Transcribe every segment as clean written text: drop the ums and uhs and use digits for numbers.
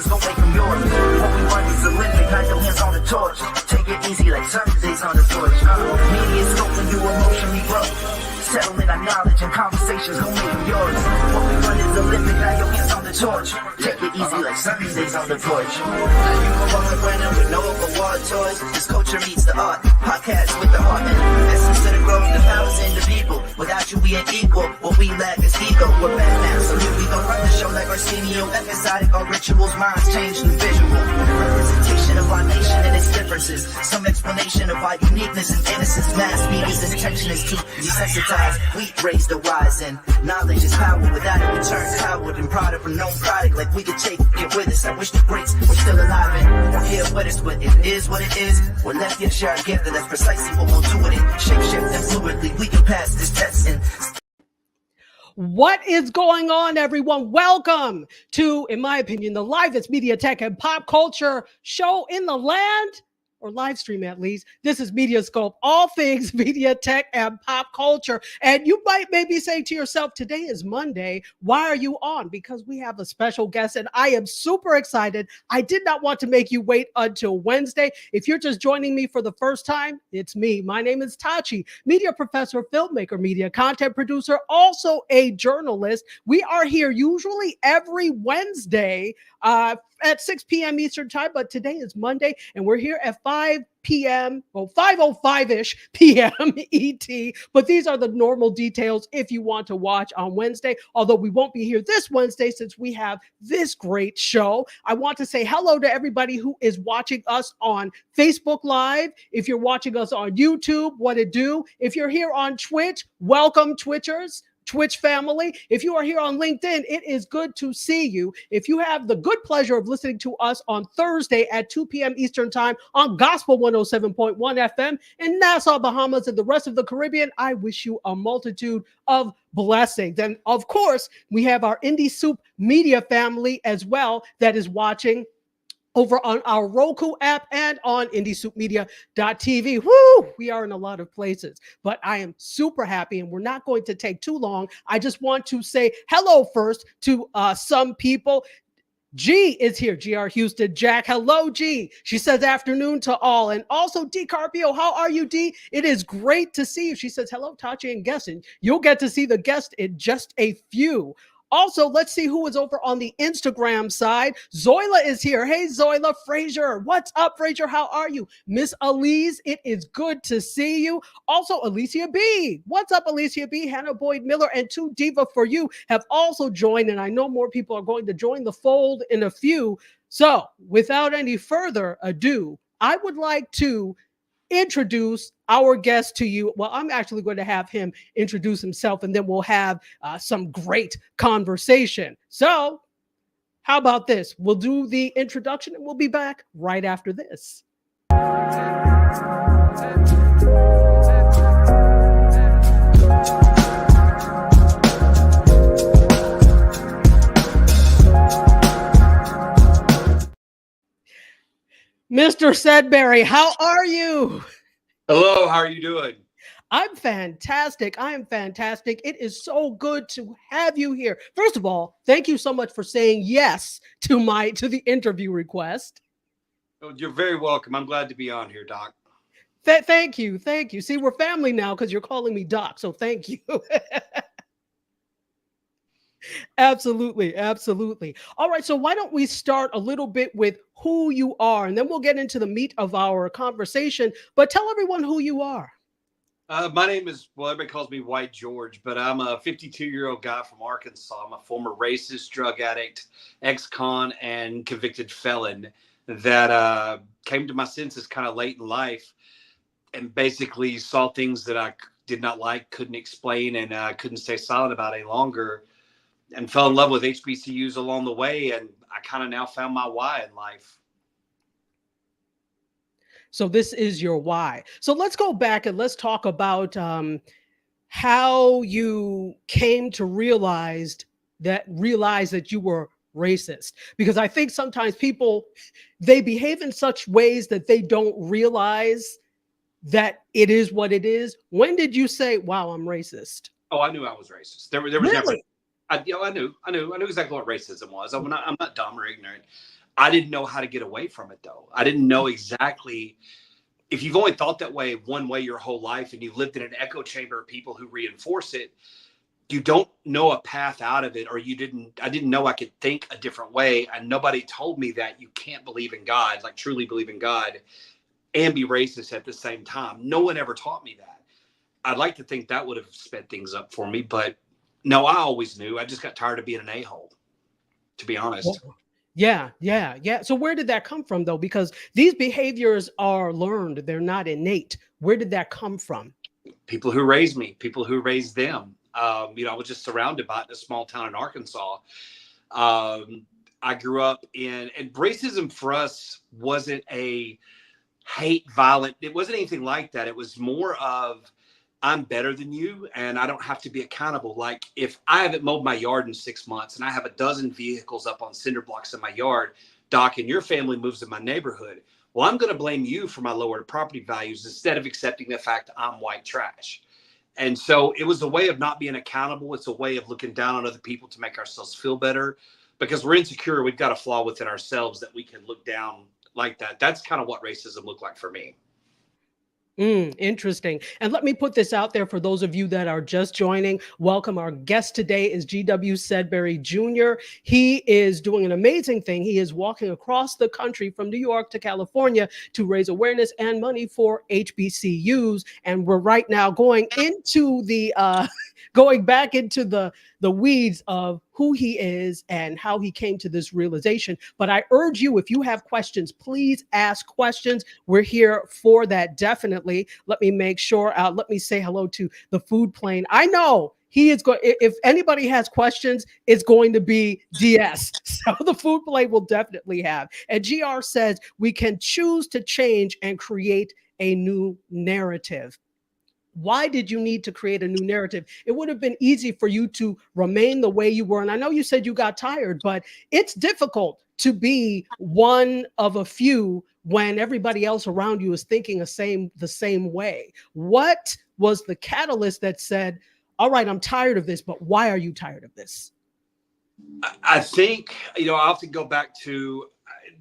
gon' make them yours. What we want is a limit, not your hands on the torch. Take it easy like Thursdays on the torch. MediaScope when you emotionally broke. Settlement of knowledge and conversations gon' make them yours. What we want is a limit, not your hands on the torch. Take it easy like Thursdays on the porch. Now you go on the brand with no award toys. This culture meets the art. Podcast with the heart and essence of the growth, the powers in the people. Without you, we ain't equal. What we lack is ego. We're back now, so here we gon' run the show like Arsenio. Episodic, our rituals, minds change the visual. Representation of our nation and its differences. Some explanation of our uniqueness and innocence. Mass media's intention is to desensitize. We raise the wise and knowledge is power. Without it, we turn coward and proud of a known product. Like we could take it with us. I wish the greats were still alive and were here with us, but it is what it is. We're left here share a gift, and that's precisely what we'll do with it. Shape shift and fluidly, we can pass this test and. What is going on, everyone? Welcome to, in my opinion, the livest media, tech, and pop culture show in the land, or live stream at least. This is MediaScope, all things media, tech, and pop culture. And you might maybe say to yourself, today is Monday. Why are you on? Because we have a special guest, and I am super excited. I did not want to make you wait until Wednesday. If you're just joining me for the first time, it's me. My name is Tachi, media professor, filmmaker, media content producer, also a journalist. We are here usually every Wednesday at 6 p.m. Eastern time, but today is Monday, and we're here at 5 p.m., well, 5:05-ish p.m. ET, but these are the normal details if you want to watch on Wednesday, although we won't be here this Wednesday since we have this great show. I want to say hello to everybody who is watching us on Facebook Live. If you're watching us on YouTube, what it do? If you're here on Twitch, welcome Twitchers. Twitch family. If you are here on LinkedIn, it is good to see you. If you have the good pleasure of listening to us on Thursday at 2 p.m. Eastern time on Gospel 107.1 FM in Nassau, Bahamas, and the rest of the Caribbean, I wish you a multitude of blessings. And of course, we have our Indie Soup Media family as well that is watching over on our Roku app and on indiesoupmedia.tv. Woo! We are in a lot of places, but I am super happy, and we're not going to take too long. I just want to say hello first to some people. G is here, GR Houston. Jack, hello, G. She says afternoon to all. And also D Carpio, how are you, D? It is great to see you. She says hello, Tachi and guessing. You'll get to see the guest in just a few. Also, let's see who is over on the Instagram side. Zoila is here. Hey, Zoila. Frazier, what's up, Frazier? How are you? Miss Elise, it is good to see you. Also, Alicia B. What's up, Alicia B? Hannah Boyd Miller and 2 Diva for You have also joined, and I know more people are going to join the fold in a few. So, without any further ado, I would like to introduce our guest to you. Well, I'm actually going to have him introduce himself, and then we'll have some great conversation. So how about this? We'll do the introduction, and we'll be back right after this. Mr. Sedberry, how are you? Hello, how are you doing? I'm fantastic. I am fantastic. It is so good to have you here. First of all, thank you so much for saying yes to the interview request. Oh, you're very welcome. I'm glad to be on here, Doc. Thank you. Thank you. See, we're family now because you're calling me Doc, so thank you. Absolutely. Absolutely. All right. So why don't we start a little bit with who you are, and then we'll get into the meat of our conversation. But tell everyone who you are. My name is, well, everybody calls me White George, but I'm a 52-year-old guy from Arkansas. I'm a former racist, drug addict, ex-con, and convicted felon that came to my senses kind of late in life and basically saw things that I did not like, couldn't explain, and couldn't stay silent about any longer, and fell in love with HBCUs along the way. And I kind of now found my why in life. So this is your why. So let's go back and let's talk about how you came to realize that you were racist. Because I think sometimes people, they behave in such ways that they don't realize that it is what it is. When did you say, wow, I'm racist? Oh, I knew I was racist. There was really? never. I knew exactly what racism was. I'm not dumb or ignorant. I didn't know how to get away from it, though. I didn't know exactly. If you've only thought that way one way your whole life and you've lived in an echo chamber of people who reinforce it, you don't know a path out of it, or I didn't know I could think a different way. And nobody told me that you can't believe in God, like truly believe in God, and be racist at the same time. No one ever taught me that. I'd like to think that would have sped things up for me, but no, I always knew. I just got tired of being an a-hole, to be honest. Yeah, yeah, yeah. So where did that come from, though? Because these behaviors are learned; they're not innate. Where did that come from? People who raised me, people who raised them. I was just surrounded by it in a small town in Arkansas. I grew up and racism for us wasn't a hate, violent. It wasn't anything like that. It was more of, I'm better than you and I don't have to be accountable. Like if I haven't mowed my yard in 6 months and I have a dozen vehicles up on cinder blocks in my yard, Doc, and your family moves in my neighborhood, well, I'm going to blame you for my lowered property values instead of accepting the fact I'm white trash. And so it was a way of not being accountable. It's a way of looking down on other people to make ourselves feel better because we're insecure. We've got a flaw within ourselves that we can look down like that. That's kind of what racism looked like for me. Interesting. And let me put this out there for those of you that are just joining. Welcome. Our guest today is GW Sedberry Jr. He is doing an amazing thing. He is walking across the country from New York to California to raise awareness and money for HBCUs. And we're right now going into the going back into the weeds of who he is and how he came to this realization. But I urge you, if you have questions, please ask questions. We're here for that, definitely. Let me make sure, let me say hello to the food plane. I know he is going, if anybody has questions, it's going to be DS. So the food plane will definitely have. And GR says, we can choose to change and create a new narrative. Why did you need to create a new narrative? It would have been easy for you to remain the way you were. And I know you said you got tired, but it's difficult to be one of a few when everybody else around you is thinking the same way. What was the catalyst that said, all right, I'm tired of this, but why are you tired of this? I think, I often go back to,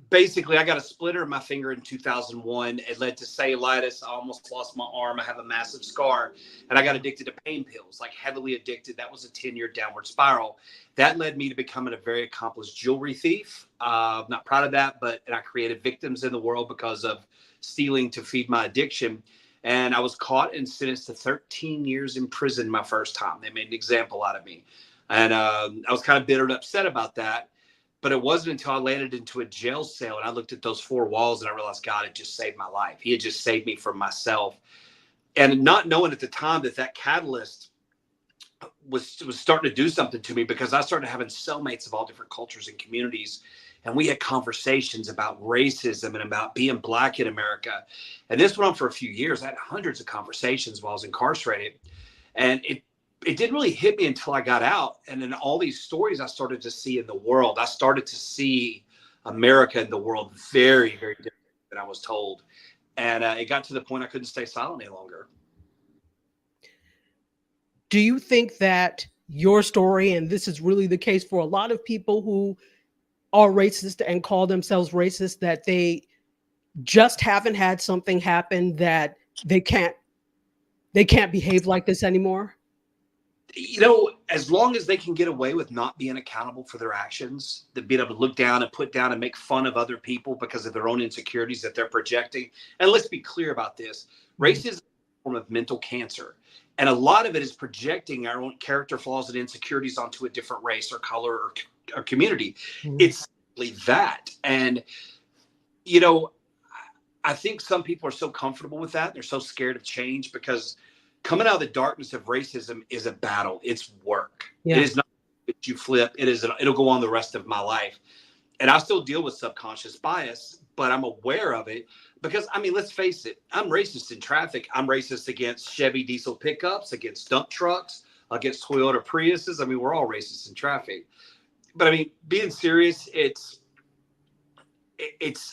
basically, I got a splinter in my finger in 2001. It led to cellulitis. I almost lost my arm. I have a massive scar. And I got addicted to pain pills, like heavily addicted. That was a 10-year downward spiral. That led me to becoming a very accomplished jewelry thief. I'm not proud of that, and I created victims in the world because of stealing to feed my addiction. And I was caught and sentenced to 13 years in prison my first time. They made an example out of me. And I was kind of bitter and upset about that. But it wasn't until I landed into a jail cell and I looked at those four walls and I realized God had just saved my life. He had just saved me from myself. And not knowing at the time that catalyst was starting to do something to me, because I started having cellmates of all different cultures and communities. And we had conversations about racism and about being Black in America. And this went on for a few years. I had hundreds of conversations while I was incarcerated. And it didn't really hit me until I got out. And then all these stories I started to see in the world, I started to see America and the world very, very different than I was told. And it got to the point I couldn't stay silent any longer. Do you think that your story, and this is really the case for a lot of people who are racist and call themselves racist, that they just haven't had something happen that they can't behave like this anymore? As long as they can get away with not being accountable for their actions, that being able to look down and put down and make fun of other people because of their own insecurities that they're projecting. And let's be clear about this. Racism is a form of mental cancer. And a lot of it is projecting our own character flaws and insecurities onto a different race or color or community. Mm-hmm. It's simply that. And, I think some people are so comfortable with that. They're so scared of change because coming out of the darkness of racism is a battle. It's work. Yeah. It is not that you flip. It'll go on the rest of my life. And I still deal with subconscious bias, but I'm aware of it because, let's face it, I'm racist in traffic. I'm racist against Chevy diesel pickups, against dump trucks, against Toyota Priuses. We're all racist in traffic. But being serious, it's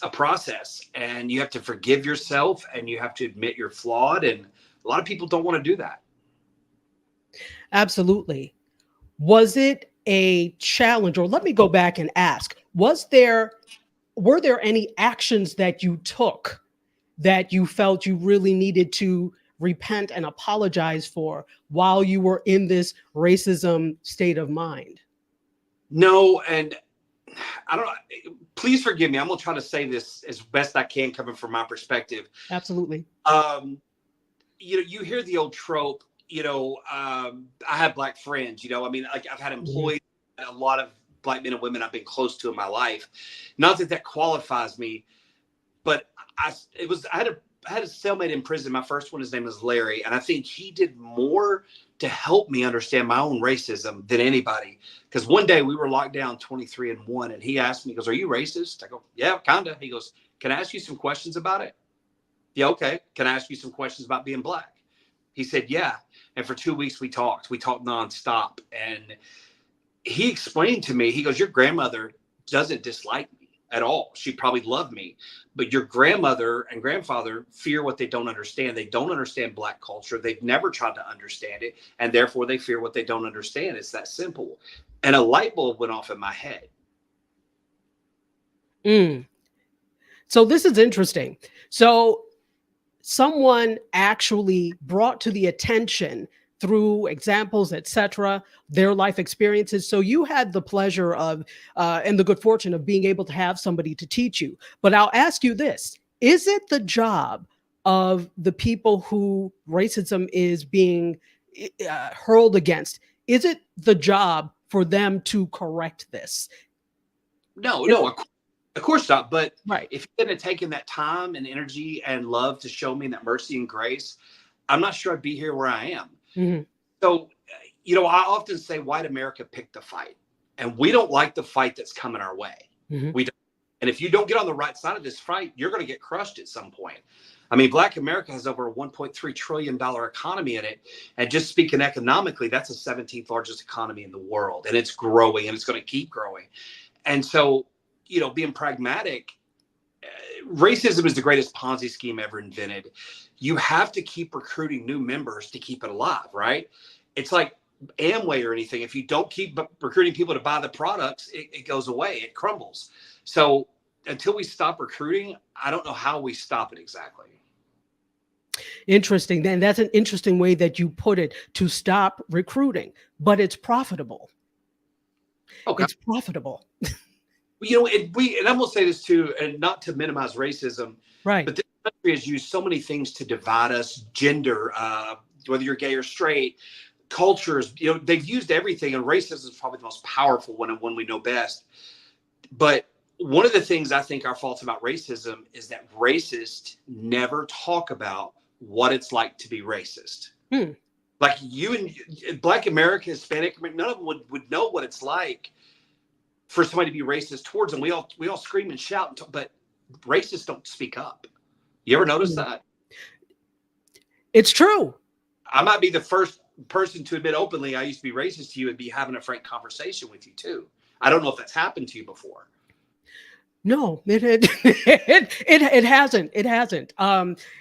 a process, and you have to forgive yourself and you have to admit you're flawed. And a lot of people don't want to do that. Absolutely. Was it a challenge, or let me go back and ask, was there were there any actions that you took that you felt you really needed to repent and apologize for while you were in this racism state of mind? No, and I don't. Please forgive me. I'm gonna try to say this as best I can, coming from my perspective. Absolutely. You hear the old trope. I have black friends. I mean, like I've had employees, a lot of black men and women I've been close to in my life. Not that qualifies me, but I had a cellmate in prison. My first one, his name is Larry, and I think he did more to help me understand my own racism than anybody. Because one day we were locked down 23-1, and he asked me, he goes, "Are you racist?" I go, "Yeah, kinda." He goes, "Can I ask you some questions about it?" "Yeah, okay. Can I ask you some questions about being black?" He said, "Yeah." And for 2 weeks we talked nonstop, and he explained to me, he goes, "Your grandmother doesn't dislike me at all. She probably loved me, but your grandmother and grandfather fear what they don't understand. They don't understand black culture. They've never tried to understand it, and therefore they fear what they don't understand. It's that simple." And a light bulb went off in my head. So this is interesting. So someone actually brought to the attention through examples, etc., their life experiences. So you had the pleasure of and the good fortune of being able to have somebody to teach you. But I'll ask you this: is it the job of the people who racism is being hurled against? Is it the job for them to correct this? No, of course not. But Right. if you hadn't taken that time and energy and love to show me that mercy and grace, I'm not sure I'd be here where I am. Mm-hmm. So, I often say white America picked the fight, and we don't like the fight that's coming our way. Mm-hmm. We don't. And if you don't get on the right side of this fight, you're going to get crushed at some point. I mean, Black America has over a $1.3 trillion economy in it. And just speaking economically, that's the 17th largest economy in the world. And it's growing, and it's going to keep growing. And so, being pragmatic, racism is the greatest Ponzi scheme ever invented. You have to keep recruiting new members to keep it alive, right? It's like Amway or anything. If you don't keep recruiting people to buy the products, it goes away, it crumbles. So until we stop recruiting, I don't know how we stop it exactly. Interesting. Then that's an interesting way that you put it, to stop recruiting, but it's profitable. Okay. It's profitable. And I'm going to say this too, and not to minimize racism, Right. but this country has used so many things to divide us: gender, whether you're gay or straight, cultures. They've used everything, and racism is probably the most powerful one and one we know best. But one of the things I think are faults about racism is that racists never talk about what it's like to be racist. Like you and Black America, Hispanic, none of them would know what it's like for somebody to be racist towards them. We all scream and shout, but racists don't speak up. You ever notice that? It's true. I might be the first person to admit openly I used to be racist to you and be having a frank conversation with you too. I don't know if that's happened to you before. No, it hasn't. It hasn't.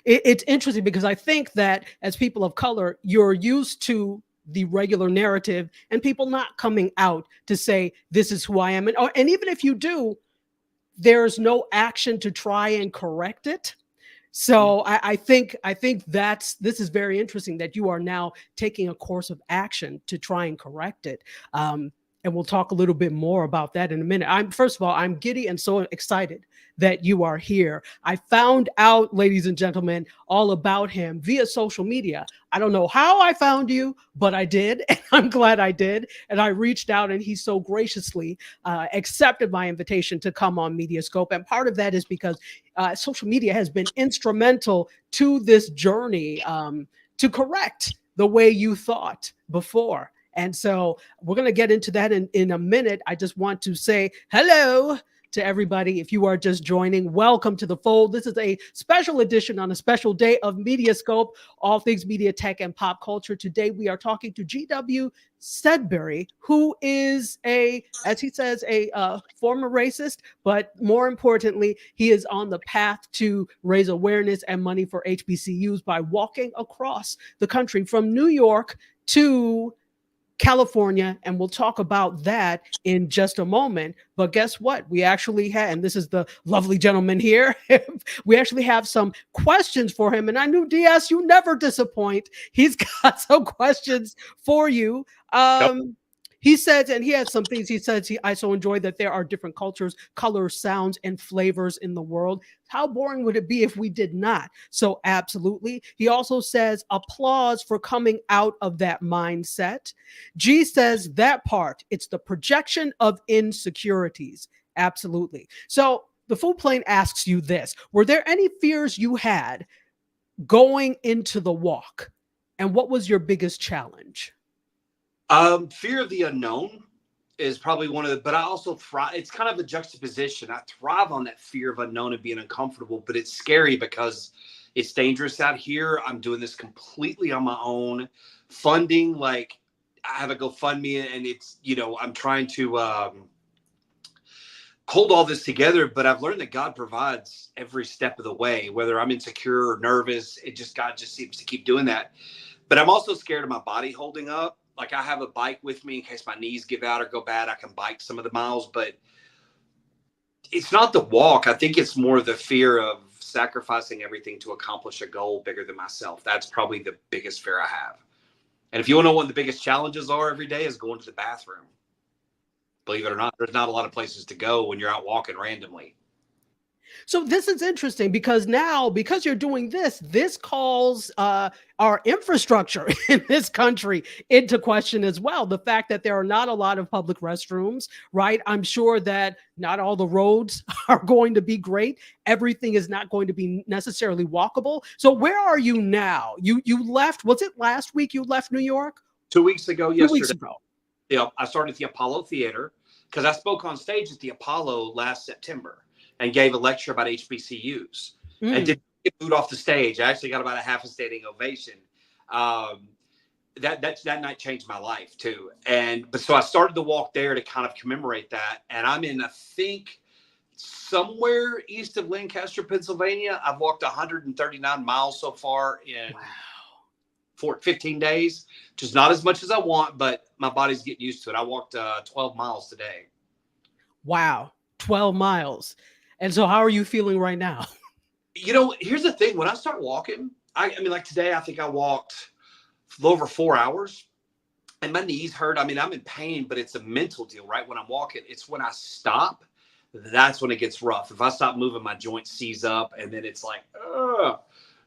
It's interesting because I think that as people of color, you're used to the regular narrative and people not coming out to say, this is who I am. And even if you do, there's no action to try and correct it. So I think this is very interesting that you are now taking a course of action to try and correct it. And we'll talk a little bit more about that in a minute. First of all, I'm giddy and so excited that you are here. I found out, ladies and gentlemen, all about him via social media. I don't know how I found you, but I did, and I'm glad I did. And I reached out, and he so graciously accepted my invitation to come on MediaScope. And part of that is because social media has been instrumental to this journey to correct the way you thought before. And so we're going to get into that in a minute. I just want to say hello to everybody. If you are just joining, welcome to the fold. This is a special edition on a special day of MediaScope, all things media, tech, and pop culture. Today, we are talking to GW Sedberry, who is as he says, a former racist, but more importantly, he is on the path to raise awareness and money for HBCUs by walking across the country from New York to California, and we'll talk about that in just a moment. But guess what? We actually had, and this is the lovely gentleman here, we actually have some questions for him. And I knew, DS, you never disappoint. He's got some questions for you. He says, and he has some things he says, I so enjoy that there are different cultures, colors, sounds, and flavors in the world. How boring would it be if we did not? So absolutely. He also says, applause for coming out of that mindset. G says that part, it's the projection of insecurities. Absolutely. So the food plane asks you this: were there any fears you had going into the walk? And what was your biggest challenge? Fear of the unknown is probably one of the, but I also thrive. It's kind of a juxtaposition. I thrive on that fear of unknown and being uncomfortable, but it's scary because it's dangerous out here. I'm doing this completely on my own. Funding, like I have a GoFundMe, and it's, I'm trying to hold all this together, but I've learned that God provides every step of the way, whether I'm insecure or nervous. God just seems to keep doing that. But I'm also scared of my body holding up. Like I have a bike with me in case my knees give out or go bad. I can bike some of the miles, but it's not the walk. I think it's more the fear of sacrificing everything to accomplish a goal bigger than myself. That's probably the biggest fear I have. And if you want to know what the biggest challenges are every day, is going to the bathroom. Believe it or not, there's not a lot of places to go when you're out walking randomly. So this is interesting because now, because you're doing this calls our infrastructure in this country into question as well. The fact that there are not a lot of public restrooms, right? I'm sure that not all the roads are going to be great. Everything is not going to be necessarily walkable. So where are you now? You left, was it last week you left New York? 2 weeks ago, yesterday. 2 weeks ago. Yeah, I started at the Apollo Theater because I spoke on stage at the Apollo last September and gave a lecture about HBCUs and didn't get booed off the stage. I actually got about a half a standing ovation. That night changed my life too. But so I started the walk there to kind of commemorate that. And I'm in, I think, somewhere east of Lancaster, Pennsylvania. I've walked 139 miles so far in 15 days, which is not as much as I want, but my body's getting used to it. I walked 12 miles today. Wow, 12 miles. And so how are you feeling right now? Here's the thing. When I start walking, I mean, like today, I think I walked over 4 hours and my knees hurt. I mean, I'm in pain, but it's a mental deal, right? When I'm walking, it's when I stop, that's when it gets rough. If I stop moving, my joint seize up and then it's like, ugh.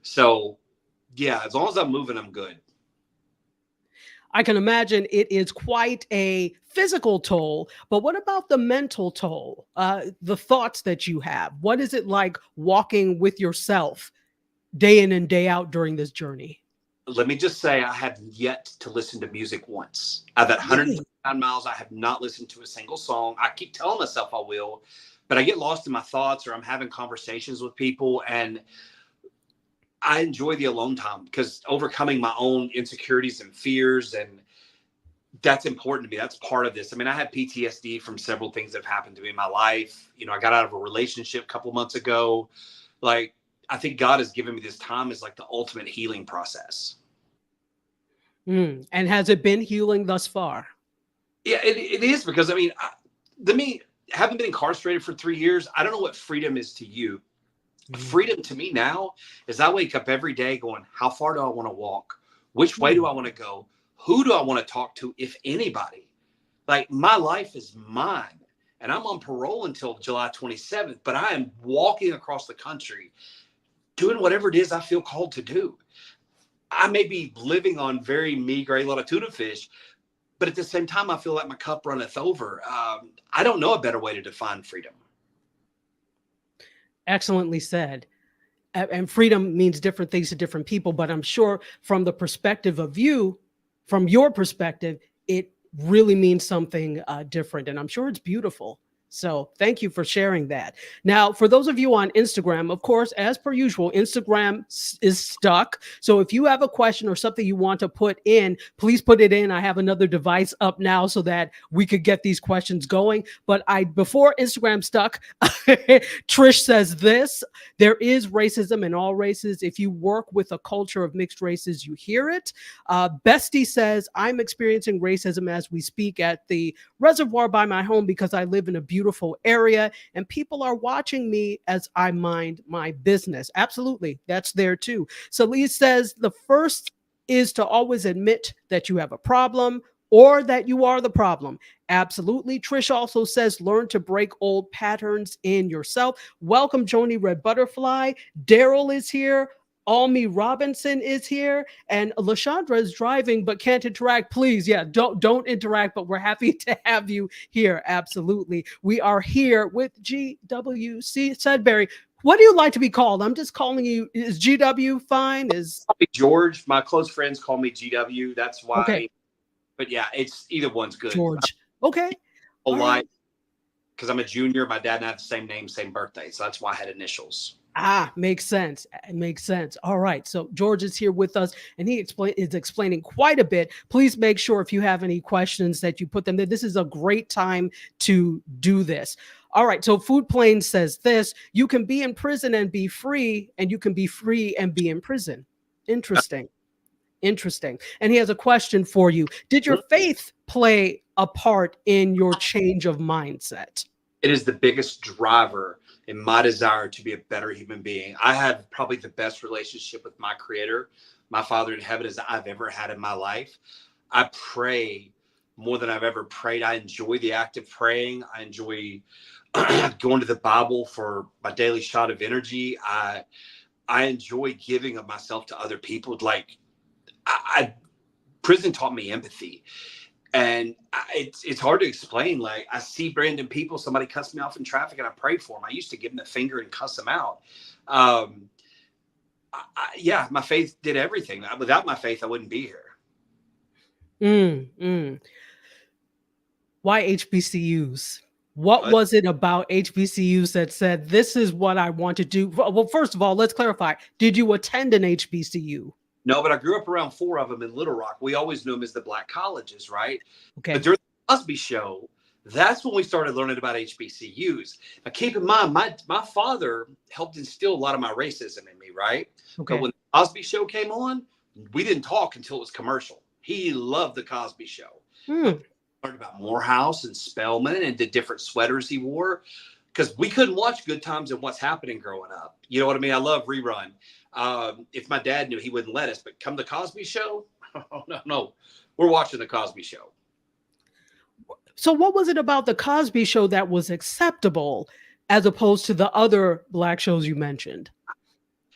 So yeah, as long as I'm moving, I'm good. I can imagine it is quite a physical toll, but what about the mental toll? The thoughts that you have? What is it like walking with yourself day in and day out during this journey? Let me just say, I have yet to listen to music once. I've at 159 miles. I have not listened to a single song. I keep telling myself I will, but I get lost in my thoughts or I'm having conversations with people, and I enjoy the alone time because overcoming my own insecurities and fears, and that's important to me. That's part of this. I mean, I had PTSD from several things that have happened to me in my life. I got out of a relationship a couple months ago. Like, I think God has given me this time as like the ultimate healing process. And has it been healing thus far? Yeah, it is, because I mean, having been incarcerated for 3 years, I don't know what freedom is to you. Freedom to me now is I wake up every day going, how far do I want to walk? Which way do I want to go? Who do I want to talk to, if anybody? Like, my life is mine, and I'm on parole until July 27th, but I am walking across the country doing whatever it is I feel called to do. I may be living on very meager, a lot of tuna fish, but at the same time, I feel like my cup runneth over. I don't know a better way to define freedom. Excellently said. And freedom means different things to different people, but I'm sure from the perspective of you, from your perspective, it really means something different. And I'm sure it's beautiful. So thank you for sharing that. Now, for those of you on Instagram, of course, as per usual, Instagram is stuck. So if you have a question or something you want to put in, please put it in. I have another device up now so that we could get these questions going. But before Instagram stuck, Trish says this: there is racism in all races. If you work with a culture of mixed races, you hear it. Bestie says, I'm experiencing racism as we speak at the reservoir by my home because I live in a beautiful area and people are watching me as I mind my business. Absolutely. That's there too. Celise says the first is to always admit that you have a problem or that you are the problem. Absolutely. Trish also says, learn to break old patterns in yourself. Welcome, Joni Red Butterfly. Daryl is here. Almi Robinson is here, and Lashandra is driving but can't interact. Please, yeah, don't interact, but we're happy to have you here. Absolutely. We are here with GW Sedberry. What do you like to be called? I'm just calling you. Is GW fine? Is George. My close friends call me GW. That's why. okay. But yeah, it's either one's good. George. Okay. All right. right. Because I'm a junior. My dad and I have the same name, same birthday. So that's why I had initials. Makes sense. It makes sense. All right. So George is here with us and he is explaining quite a bit. Please make sure if you have any questions that you put them there. This is a great time to do this. All right. So Food Plane says this: you can be in prison and be free, and you can be free and be in prison. Interesting. Interesting. And he has a question for you. Did your faith play a part in your change of mindset? It is the biggest driver in my desire to be a better human being. I have probably the best relationship with my creator, my Father in heaven, as I've ever had in my life. I pray more than I've ever prayed. I enjoy the act of praying. I enjoy going to the Bible for my daily shot of energy. I enjoy giving of myself to other people. Like prison taught me empathy. And it's hard to explain. Like, I see random people, somebody cuts me off in traffic and I pray for them. I used to give them the finger and cuss them out. Yeah, my faith did everything. Without my faith, I wouldn't be here. Why HBCUs? What was it about HBCUs that said, this is what I want to do? Well, first of all, let's clarify. Did you attend an HBCU? No, but I grew up around 4 of them in Little Rock. We always knew them as the black colleges, right? Okay. But during the Cosby Show, that's when we started learning about HBCUs. Now, keep in mind, my father helped instill a lot of my racism in me, right? Okay. But when the Cosby Show came on, we didn't talk until it was commercial. He loved the Cosby Show. Learned about Morehouse and Spelman and the different sweaters he wore, because we couldn't watch Good Times and What's Happening growing up. You know what I mean? I love Rerun. If my dad knew, he wouldn't let us, but come the Cosby Show, oh, no, we're watching the Cosby Show. So what was it about the Cosby Show that was acceptable as opposed to the other black shows you mentioned?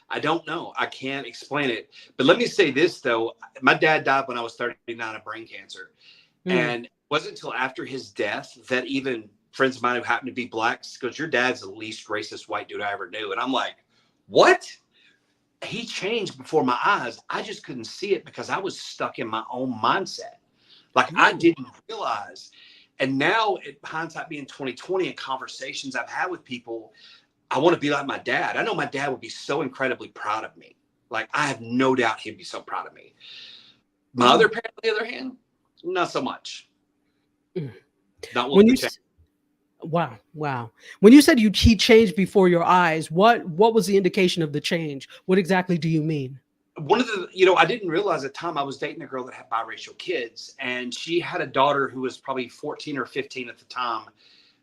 I don't know. I can't explain it. But let me say this, though. My dad died when I was 39 of brain cancer. And it wasn't until after his death that even friends of mine who happened to be blacks goes, your dad's the least racist white dude I ever knew. And I'm like, what? He changed before my eyes. I just couldn't see it because I was stuck in my own mindset. Like, I didn't realize. And now, hindsight being 2020 and conversations I've had with people, I want to be like my dad. I know my dad would be so incredibly proud of me. Like, I have no doubt he'd be so proud of me. My other parent, on the other hand, not so much. Not when you. Wow. When you said he changed before your eyes, what was the indication of the change? What exactly do you mean? One of the, I didn't realize at the time I was dating a girl that had biracial kids, and she had a daughter who was probably 14 or 15 at the time,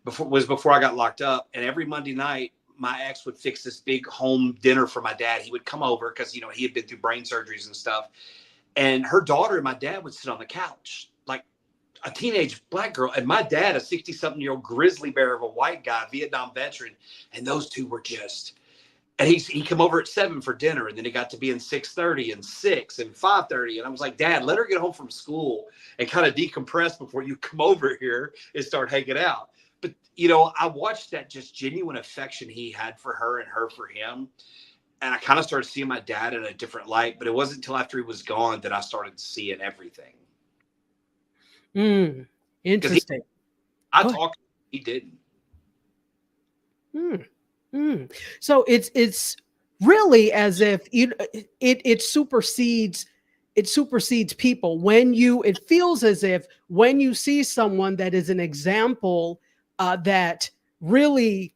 before I got locked up. And every Monday night, my ex would fix this big home dinner for my dad. He would come over because, he had been through brain surgeries and stuff. And her daughter and my dad would sit on the couch, like a teenage black girl, and my dad, a 60-something-year-old grizzly bear of a white guy, Vietnam veteran. And those two were just, and he come over at 7 for dinner, and then he got to be in 6:30 and 6 and 5:30. And I was like, Dad, let her get home from school and kind of decompress before you come over here and start hanging out. But, I watched that just genuine affection he had for her and her for him. And I kind of started seeing my dad in a different light, but it wasn't until after he was gone that I started seeing everything. Interesting. I talked, he didn't. Hmm. Hmm. So it's really as if it supersedes people when it feels as if when you see someone that is an example that really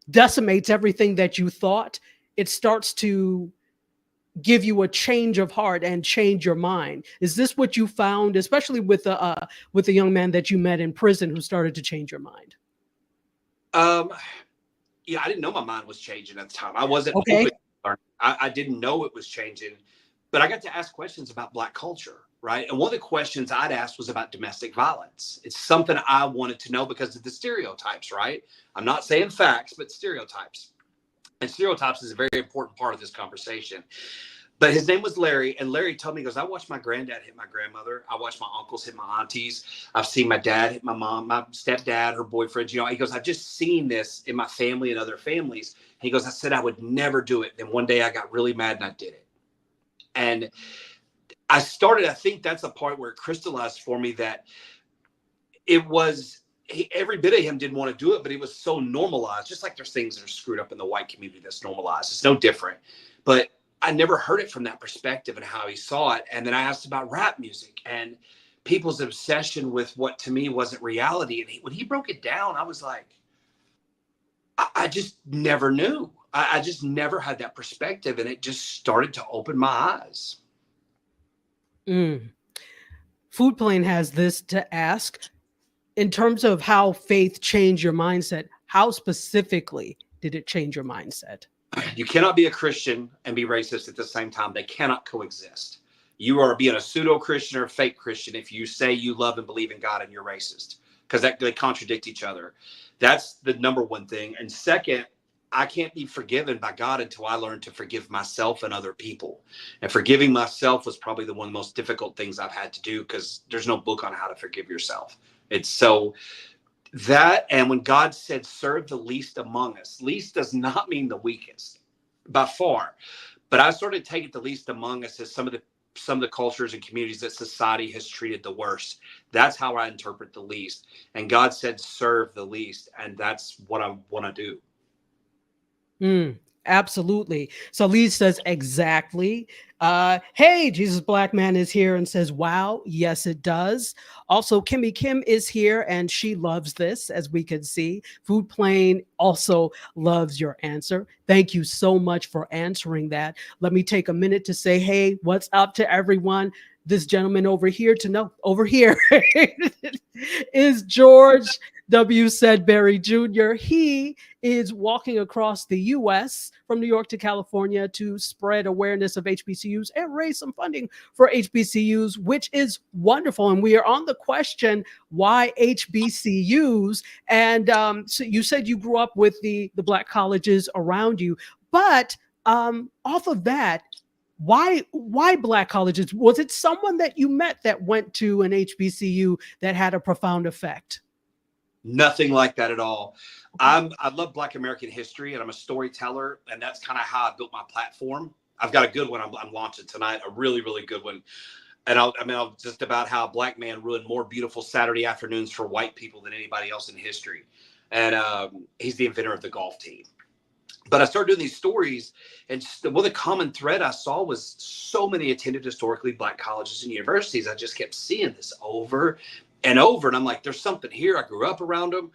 decimates everything that you thought, it starts to give you a change of heart and change your mind. Is this what you found, especially with the young man that you met in prison who started to change your mind? Um, yeah, I didn't know my mind was changing at the time. I wasn't Okay. open to learning. I didn't know it was changing, but I got to ask questions about Black culture, right? And one of the questions I'd asked was about domestic violence. It's something I wanted to know because of the stereotypes, right? I'm not saying facts, but stereotypes. And stereotypes is a very important part of this conversation. But his name was Larry, and Larry told me, he goes, I watched my granddad hit my grandmother. I watched my uncles hit my aunties. I've seen my dad hit my mom, my stepdad, her boyfriend. You know, he goes, I've just seen this in my family and other families. He goes, I said I would never do it. Then one day I got really mad and I did it. And I think that's the part where it crystallized for me that it was, every bit of him didn't want to do it, but it was so normalized, just like there's things that are screwed up in the white community that's normalized. It's no different. But I never heard it from that perspective and how he saw it. And then I asked about rap music and people's obsession with what to me wasn't reality. And when he broke it down, I was like, I just never knew. I just never had that perspective. And it just started to open my eyes. Mm. Food Plane has this to ask in terms of how faith changed your mindset. How specifically did it change your mindset? You cannot be a Christian and be racist at the same time. They cannot coexist. You are being a pseudo Christian or a fake Christian if you say you love and believe in God and you're racist, because they contradict each other. That's the number one thing. And second, I can't be forgiven by God until I learn to forgive myself and other people. And forgiving myself was probably one of the most difficult things I've had to do, because there's no book on how to forgive yourself. It's so that, and when God said, serve the least among us, least does not mean the weakest by far. But I started taking the least among us as some of the cultures and communities that society has treated the worst. That's how I interpret the least. And God said, serve the least. And that's what I want to do. Absolutely. So Lee says exactly. Hey, Jesus Black Man is here and says, wow, yes, it does. Also, Kimmy Kim is here and she loves this, as we can see. Food Plane also loves your answer. Thank you so much for answering that. Let me take a minute to say, hey, what's up to everyone? This gentleman over here is George W. Sedberry Jr. He is walking across the U.S. from New York to California to spread awareness of HBCUs and raise some funding for HBCUs, which is wonderful. And we are on the question, why HBCUs? And so you said you grew up with the Black colleges around you, but off of that, why Black colleges? Was it someone that you met that went to an HBCU that had a profound effect? Nothing like that at all. I love Black American history, and I'm a storyteller, and that's kind of how I built my platform. I've got a good one I'm launching tonight, a really, really good one. And I'll just about how a Black man ruined more beautiful Saturday afternoons for white people than anybody else in history. And he's the inventor of the golf team. But I started doing these stories, and one of the common thread I saw was so many attended historically Black colleges and universities. I just kept seeing this over and over. And I'm like, there's something here. I grew up around them.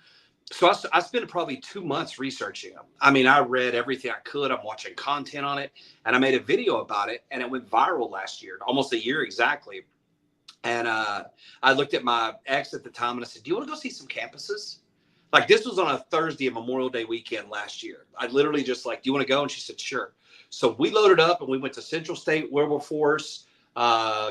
So I spent probably 2 months researching them. I mean, I read everything I could. I'm watching content on it. And I made a video about it. And it went viral last year, almost a year exactly. And I looked at my ex at the time and I said, do you want to go see some campuses? Like, this was on a Thursday of Memorial Day weekend last year. I literally just like, do you want to go? And she said, sure. So we loaded up and we went to Central State, Wilberforce,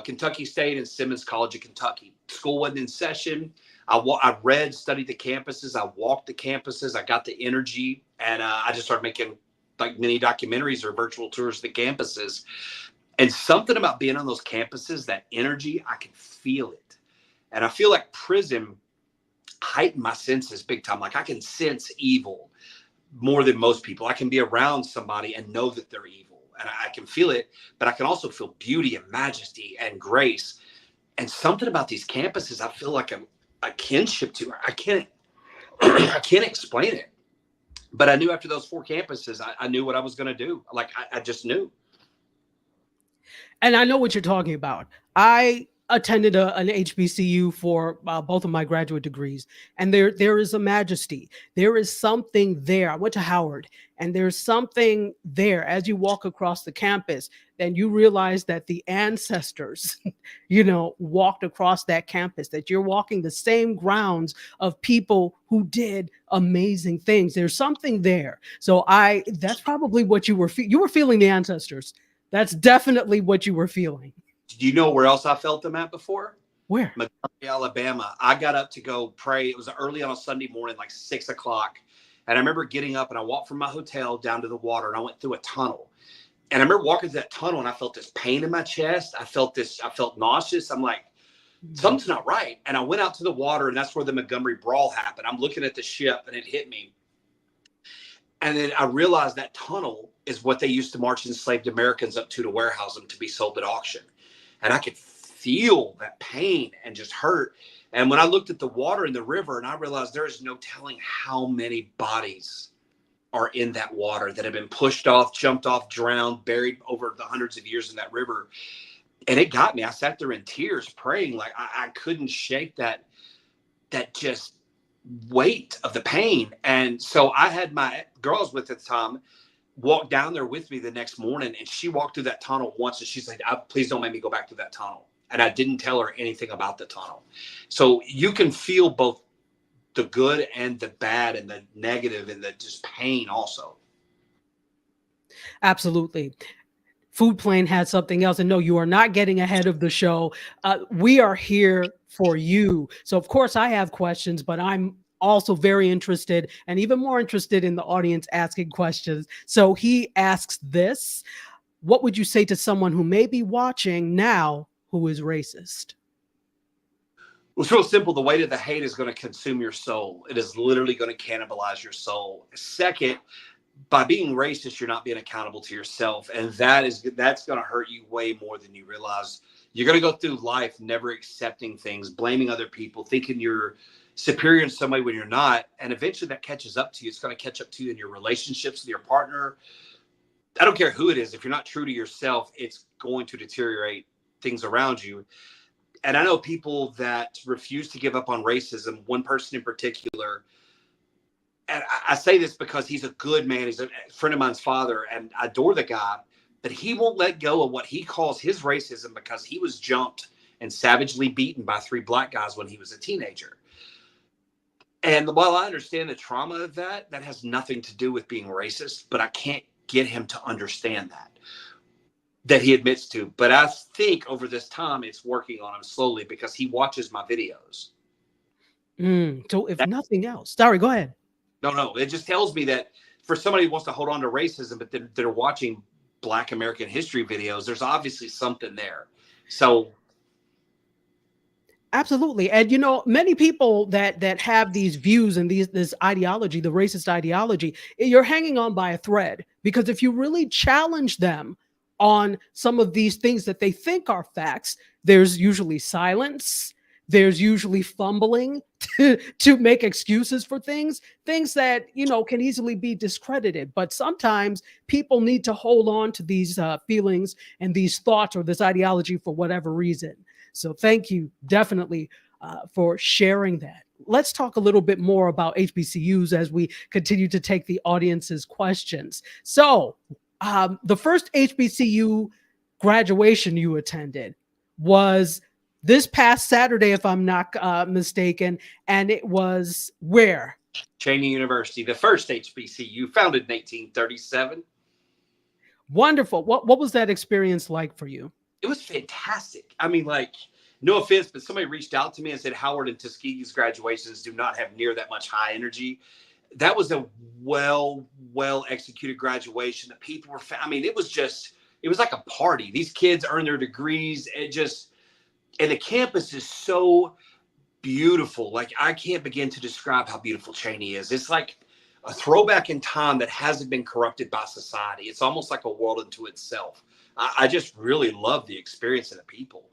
Kentucky State, and Simmons College of Kentucky. School wasn't in session. I read, studied the campuses. I walked the campuses. I got the energy, and I just started making like mini documentaries or virtual tours of the campuses. And something about being on those campuses, that energy, I can feel it. And I feel like prison heightened my senses big time. Like, I can sense evil more than most people. I can be around somebody and know that they're evil, and I can feel it, but I can also feel beauty and majesty and grace. And something about these campuses, I feel like a kinship to. I can't explain it. But I knew after those 4 campuses, I knew what I was going to do. Like I just knew. And I know what you're talking about. I attended an HBCU for both of my graduate degrees, and there is a majesty. There is something there. I went to Howard, and there's something there as you walk across the campus. Then you realize that the ancestors, walked across that campus. That you're walking the same grounds of people who did amazing things. There's something there. So that's probably what you were. You were feeling the ancestors. That's definitely what you were feeling. Do you know where else I felt them at before? Where? Montgomery, Alabama. I got up to go pray. It was early on a Sunday morning, like 6 o'clock. And I remember getting up and I walked from my hotel down to the water and I went through a tunnel. And I remember walking through that tunnel and I felt this pain in my chest. I felt nauseous. I'm like, something's not right. And I went out to the water, and that's where the Montgomery Brawl happened. I'm looking at the ship and it hit me. And then I realized that tunnel is what they used to march enslaved Americans up to warehouse them to be sold at auction. And I could feel that pain and just hurt. And when I looked at the water in the river, and I realized there is no telling how many bodies are in that water that have been pushed off, jumped off, drowned, buried over the hundreds of years in that river. And it got me. I sat there in tears praying. Like I couldn't shake that just weight of the pain. And so I had my girl I was with at the time walk down there with me the next morning, and she walked through that tunnel once, and she's like, please don't make me go back to that tunnel. And I didn't tell her anything about the tunnel. So you can feel both the good and the bad and the negative and the just pain also. Absolutely. Food Plane had something else. And no, you are not getting ahead of the show. We are here for you. So of course I have questions, but I'm also very interested and even more interested in the audience asking questions. So he asks this: what would you say to someone who may be watching now who is racist? Well, it's real simple. The weight of the hate is going to consume your soul. It is literally going to cannibalize your soul. Second, by being racist, you're not being accountable to yourself. And that's going to hurt you way more than you realize. You're going to go through life never accepting things, blaming other people, thinking you're superior in some way when you're not. And eventually that catches up to you. It's going to catch up to you in your relationships with your partner. I don't care who it is. If you're not true to yourself, it's going to deteriorate things around you. And I know people that refuse to give up on racism. One person in particular, and I say this because he's a good man. He's a friend of mine's father, and I adore the guy, but he won't let go of what he calls his racism because he was jumped and savagely beaten by 3 black guys when he was a teenager. And while I understand the trauma of that has nothing to do with being racist, but I can't get him to understand that he admits to. But I think over this time, it's working on him slowly because he watches my videos. So if nothing else, sorry, go ahead. No, it just tells me that for somebody who wants to hold on to racism, but they're watching Black American history videos, there's obviously something there. So absolutely. And many people that have these views and this ideology, the racist ideology, you're hanging on by a thread, because if you really challenge them on some of these things that they think are facts, there's usually silence. There's usually fumbling to make excuses for things that, can easily be discredited. But sometimes people need to hold on to these feelings and these thoughts or this ideology for whatever reason. So thank you definitely for sharing that. Let's talk a little bit more about HBCUs as we continue to take the audience's questions. So the first HBCU graduation you attended was this past Saturday, if I'm not mistaken, and it was where? Cheney University, the first HBCU, founded in 1837. Wonderful. What was that experience like for you? It was fantastic. I mean, like, no offense, but somebody reached out to me and said Howard and Tuskegee's graduations do not have near that much high energy. That was a well executed graduation. The people were, it was like a party. These kids earned their degrees. And the campus is so beautiful. Like, I can't begin to describe how beautiful Cheney is. It's like a throwback in time that hasn't been corrupted by society. It's almost like a world unto itself. I just really love the experience of the people.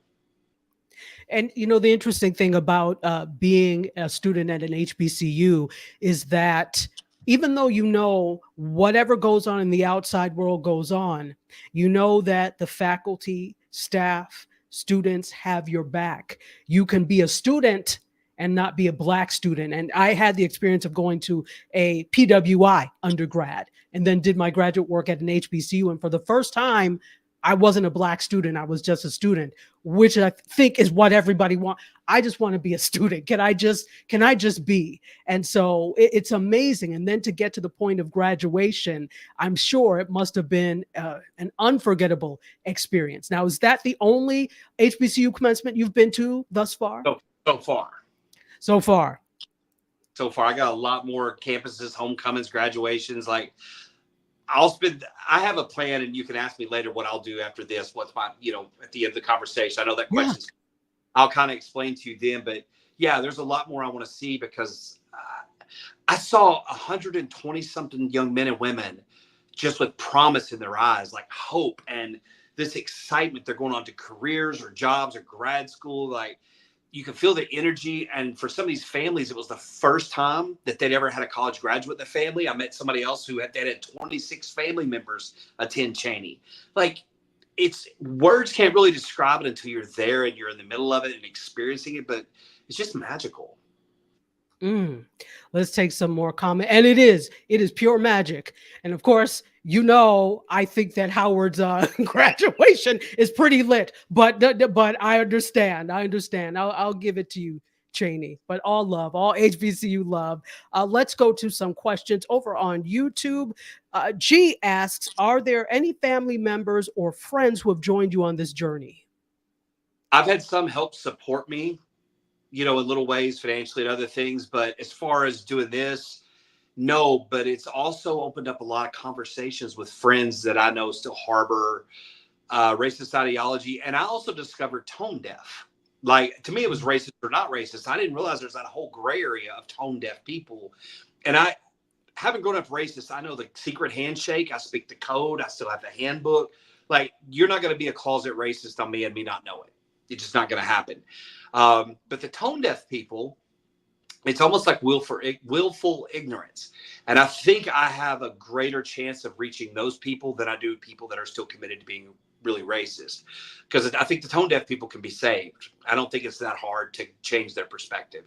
And, the interesting thing about being a student at an HBCU is that even though you know whatever goes on in the outside world goes on, you know that the faculty, staff, students have your back. You can be a student and not be a Black student. And I had the experience of going to a PWI undergrad and then did my graduate work at an HBCU. And for the first time, I wasn't a Black student. I was just a student, which I think is what everybody wants. I just want to be a student. Can I just be? And so it's amazing. And then to get to the point of graduation, I'm sure it must have been an unforgettable experience. Now, is that the only HBCU commencement you've been to thus far? So far. So far. So far, I got a lot more campuses, homecomings, graduations. Like, I have a plan, and you can ask me later what I'll do after this. What's my, at the end of the conversation. I know that question's, I'll kind of explain to you then, but yeah, there's a lot more I want to see because I saw 120 something young men and women just with promise in their eyes, like hope and this excitement. They're going on to careers or jobs or grad school. Like, you can feel the energy. And for some of these families, it was the first time that they'd ever had a college graduate in the family. I met somebody else who had 26 family members attend Cheney. Like, words can't really describe it until you're there and you're in the middle of it and experiencing it, but it's just magical. Let's take some more comment. And it is pure magic. And of course, I think that Howard's graduation is pretty lit, but I understand. I'll give it to you, Cheney, but all love, all HBCU love. Let's go to some questions over on YouTube. G asks, are there any family members or friends who have joined you on this journey? I've had some help support me, in little ways financially and other things. But as far as doing this, no, but it's also opened up a lot of conversations with friends that I know still harbor racist ideology. And I also discovered tone deaf. Like, to me, it was racist or not racist. I didn't realize there's that whole gray area of tone deaf people. And I haven't grown up racist. I know the secret handshake. I speak the code. I still have the handbook. Like, you're not going to be a closet racist on me and me not know it. It's just not going to happen. But the tone deaf people, it's almost like willful ignorance. And I think I have a greater chance of reaching those people than I do people that are still committed to being really racist. Because I think the tone deaf people can be saved. I don't think it's that hard to change their perspective.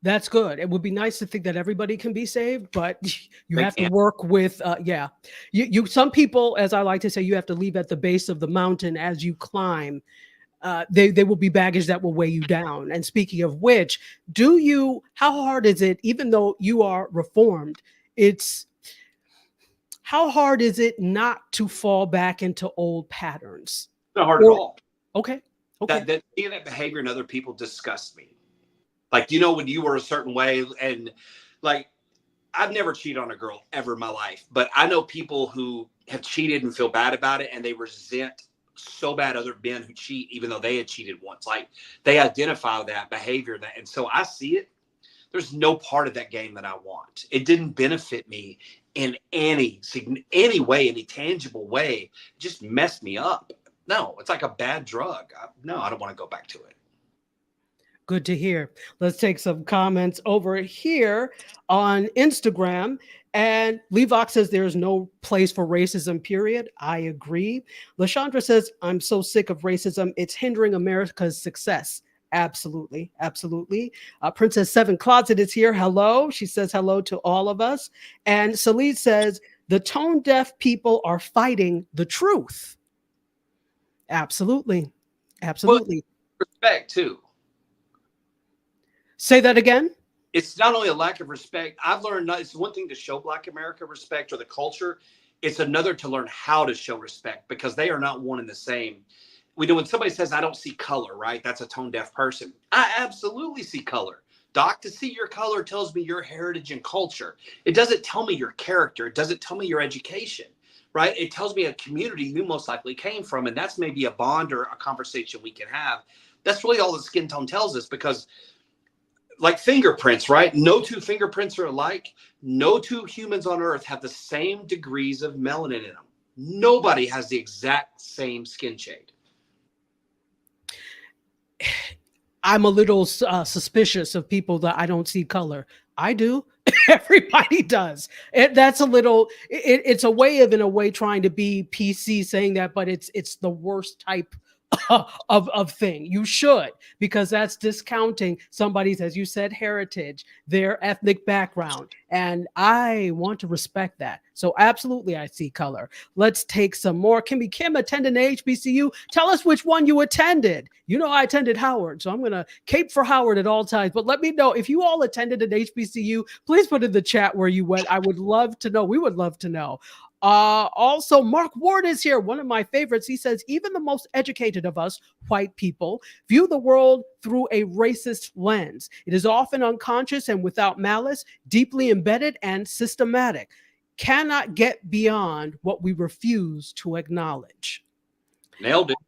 That's good. It would be nice to think that everybody can be saved, but you have to work with, some people, as I like to say, you have to leave at the base of the mountain as you climb. They will be baggage that will weigh you down. And speaking of which, how hard is it, even though you are reformed, how hard is it not to fall back into old patterns? Not hard at all. Okay. Seeing that behavior in other people disgusts me. Like, when you were a certain way, and like, I've never cheated on a girl ever in my life, but I know people who have cheated and feel bad about it, and they resent so bad other men who cheat, even though they had cheated once. Like, they identify that behavior, and so I see it. There's no part of that game that I want. It didn't benefit me in any way, any tangible way. It just messed me up. No, it's like a bad drug. I don't want to go back to it. Good to hear. Let's take some comments over here on Instagram. And Levox says there's no place for racism, period. I agree. LaShandra says, I'm so sick of racism. It's hindering America's success. Absolutely. Absolutely. Princess Seven Closet is here. Hello. She says hello to all of us. And Salid says, the tone deaf people are fighting the truth. Absolutely. Absolutely. Well, respect, too. Say that again. It's not only a lack of respect. I've learned it's one thing to show Black America respect or the culture. It's another to learn how to show respect, because they are not one and the same. When somebody says, I don't see color, right? That's a tone deaf person. I absolutely see color. Doc, to see your color tells me your heritage and culture. It doesn't tell me your character. It doesn't tell me your education, right? It tells me a community you most likely came from. And that's maybe a bond or a conversation we can have. That's really all the skin tone tells us, because like fingerprints, right? No two fingerprints are alike. No two humans on earth have the same degrees of melanin in them. Nobody has the exact same skin shade. I'm a little suspicious of people that I don't see color. I do. Everybody does. That's a little. It's a way of, in a way, trying to be PC, saying that, but it's the worst type of thing. You should, because that's discounting somebody's, as you said, heritage, their ethnic background, and I want to respect that. So absolutely, I see color. Let's take some more. Kimmy Kim attended an HBCU. Tell us which one you attended. You know, I attended Howard, so I'm gonna cape for Howard at all times. But let me know if you all attended an HBCU. Please put in the chat where you went. I would love to know. We would love to know. Also, Mark Ward is here, one of my favorites. He says, even the most educated of us, white people, view the world through a racist lens. It is often unconscious and without malice, deeply embedded and systematic. Cannot get beyond what we refuse to acknowledge. Nailed it.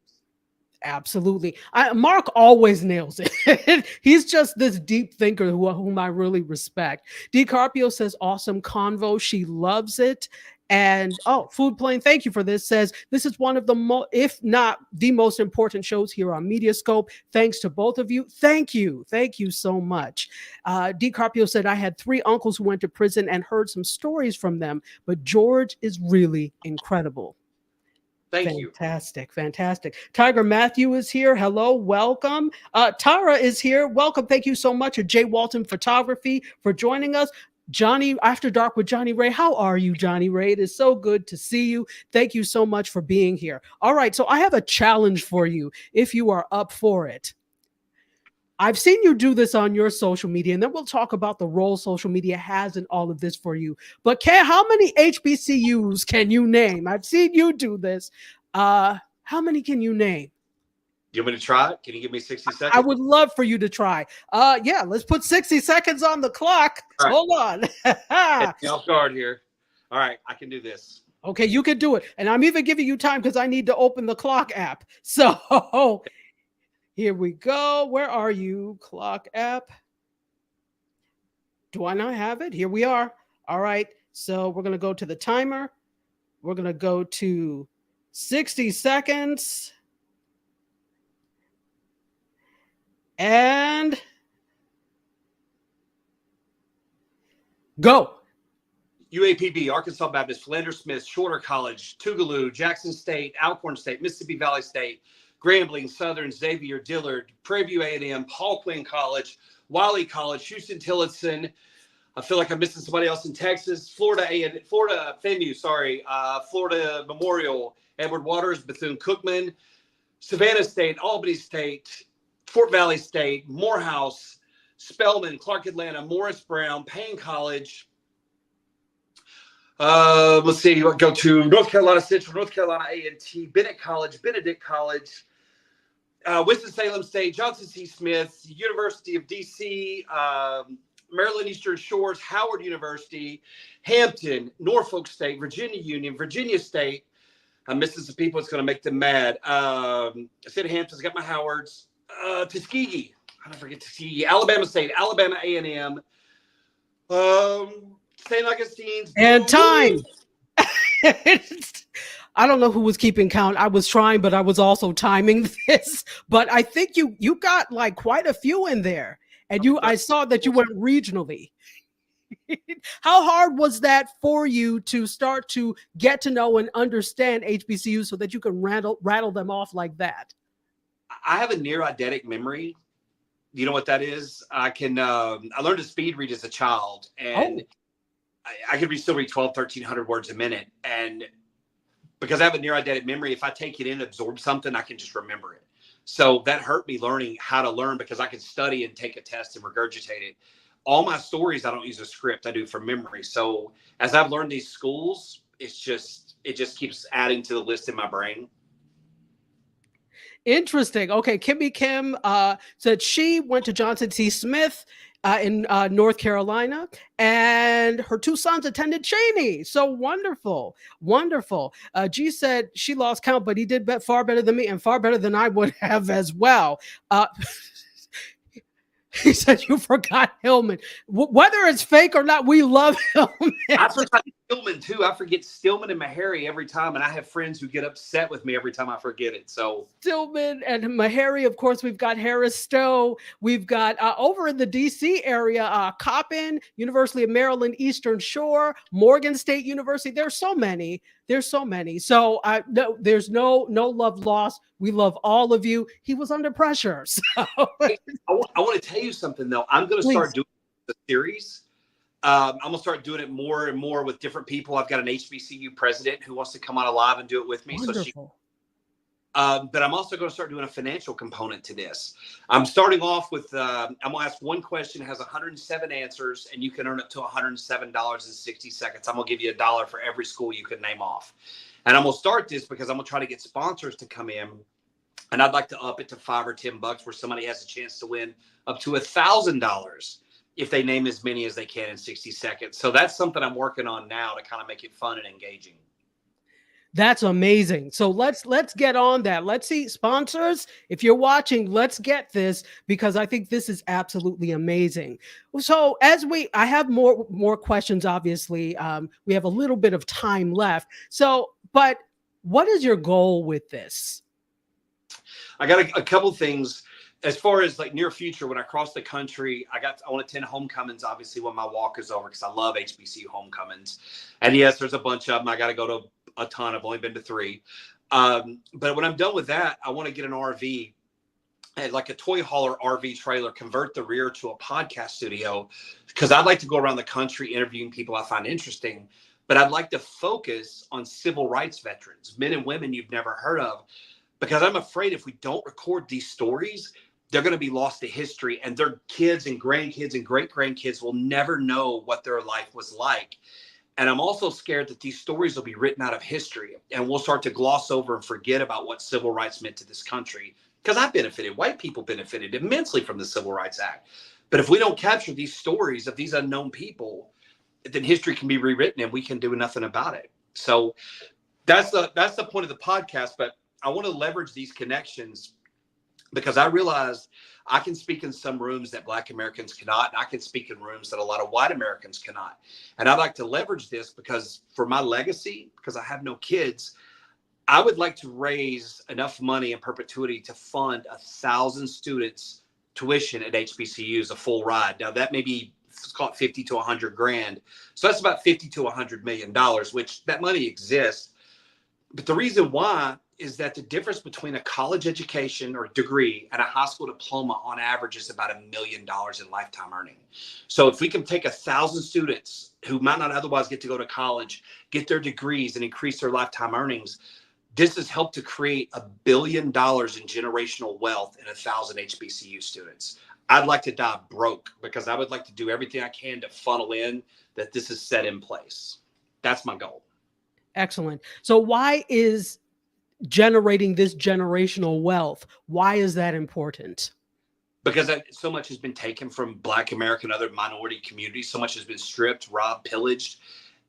Absolutely. Mark always nails it. He's just this deep thinker whom I really respect. D. Carpio says, awesome convo. She loves it. And Food Plane, thank you for this, says this is one of the if not the most important shows here on MediaScope. Thanks to both of you. Thank you so much. D. Carpio said, I had 3 uncles who went to prison and heard some stories from them, but George is really incredible. Thank you. Fantastic. Tiger Matthew is here. Hello, welcome. Tara is here. Welcome. Thank you so much. J. Walton Photography for joining us. Johnny, After Dark with Johnny Ray. How are you, Johnny Ray? It is so good to see you. Thank you so much for being here. All right, so I have a challenge for you if you are up for it. I've seen you do this on your social media, and then we'll talk about the role social media has in all of this for you. But how many HBCUs can you name? I've seen you do this. How many can you name? You want me to try it? Can you give me 60 seconds? I would love for you to try. Yeah, let's put 60 seconds on the clock. Right. Hold on. Off guard here. All right, I can do this. Okay, you can do it. And I'm even giving you time because I need to open the clock app. So here we go. Where are you, clock app? Do I not have it? Here we are. All right, so we're going to go to the timer. We're going to go to 60 seconds. And go. UAPB, Arkansas Baptist, Philander Smith, Shorter College, Tougaloo, Jackson State, Alcorn State, Mississippi Valley State, Grambling, Southern, Xavier, Dillard, Prairie View A&M, Paul Quinn College, Wiley College, Houston Tillotson. I feel like I'm missing somebody else in Texas. Florida FAMU, Florida Memorial, Edward Waters, Bethune-Cookman, Savannah State, Albany State, Fort Valley State, Morehouse, Spelman, Clark Atlanta, Morris Brown, Payne College. Let's see, go to North Carolina Central, North Carolina A&T, Bennett College, Benedict College, Winston-Salem State, Johnson C. Smith, University of D.C., Maryland Eastern Shores, Howard University, Hampton, Norfolk State, Virginia Union, Virginia State. I'm missing some people. It's going to make them mad. I said Hampton's got my Howards. Tuskegee, I don't forget Tuskegee, Alabama State, Alabama A&M, St. Augustine's, and time. I don't know who was keeping count. I was trying, but I was also timing this. But I think you got like quite a few in there, and I saw that you went regionally. How hard was that for you to start to get to know and understand HBCUs so that you can rattle them off like that? I have a near eidetic memory. You know what that is? I learned to speed read as a child, and I could still read 1,300 words a minute. And because I have a near eidetic memory, if I take it in, absorb something, I can just remember it. So that hurt me learning how to learn, because I could study and take a test and regurgitate it. All my stories, I don't use a script. I do from memory. So as I've learned these schools, it just keeps adding to the list in my brain. Interesting. Okay, Kimmy Kim said she went to Johnson C. Smith in North Carolina, and her 2 sons attended Cheney. So wonderful. G said she lost count, but he did far better than me and far better than I would have as well. He said you forgot Hillman. Whether it's fake or not, we love Hillman. I forgot Hillman too, I forget Stillman and Meharry every time, and I have friends who get upset with me every time I forget it. So Stillman and Meharry, of course, we've got Harris Stowe. We've got over in the D.C. area, Coppin, University of Maryland, Eastern Shore, Morgan State University. There's so many. There's so many. So no, there's no love lost. We love all of you. He was under pressure. So I want to tell you something, though. I'm going to start doing the series. I'm going to start doing it more and more with different people. I've got an HBCU president who wants to come on live and do it with me. Wonderful. But I'm also going to start doing a financial component to this. I'm starting off with, I'm going to ask one question, it has 107 answers, and you can earn up to $107.60. I'm going to give you $1 for every school you can name off. And I'm going to start this because I'm going to try to get sponsors to come in. And I'd like to up it to $5 or $10 where somebody has a chance to win up to $1,000 if they name as many as they can in 60 seconds. So that's something I'm working on now to kind of make it fun and engaging. That's amazing. So let's get on that. Let's see, sponsors, if you're watching, let's get this, because I think this is absolutely amazing. So I have more questions, obviously. We have a little bit of time left. So, but what is your goal with this? I got a couple things. As far as like near future, when I cross the country, I want to attend homecomings, obviously, when my walk is over, because I love HBCU homecomings. And yes, there's a bunch of them. I got to go to a ton. I've only been to 3. But when I'm done with that, I want to get an RV, like a toy hauler RV trailer, convert the rear to a podcast studio, because I'd like to go around the country interviewing people I find interesting. But I'd like to focus on civil rights veterans, men and women you've never heard of, because I'm afraid if we don't record these stories, they're going to be lost to history, and their kids and grandkids and great-grandkids will never know what their life was like. And I'm also scared that these stories will be written out of history, and we'll start to gloss over and forget about what civil rights meant to this country. Because I benefited, white people benefited immensely from the Civil Rights Act. But if we don't capture these stories of these unknown people, then history can be rewritten and we can do nothing about it. So that's the point of the podcast. But I want to leverage these connections, because I realized I can speak in some rooms that Black Americans cannot, and I can speak in rooms that a lot of white Americans cannot. And I'd like to leverage this because for my legacy, because I have no kids, I would like to raise enough money in perpetuity to fund 1,000 students' tuition at HBCUs, a full ride. Now that may be, it's called 50 to 100 grand. So that's about 50 to 100 million dollars, which that money exists. But the reason why is that the difference between a college education or degree and a high school diploma on average is about $1 million in lifetime earning. So if we can take 1,000 students who might not otherwise get to go to college, get their degrees and increase their lifetime earnings, this has helped to create $1 billion in generational wealth in 1,000 HBCU students. I'd like to die broke, because I would like to do everything I can to funnel in that this is set in place. That's my goal. Excellent. So why is generating this generational wealth, why is that important? Because so much has been taken from Black American and other minority communities. So much has been stripped, robbed, pillaged.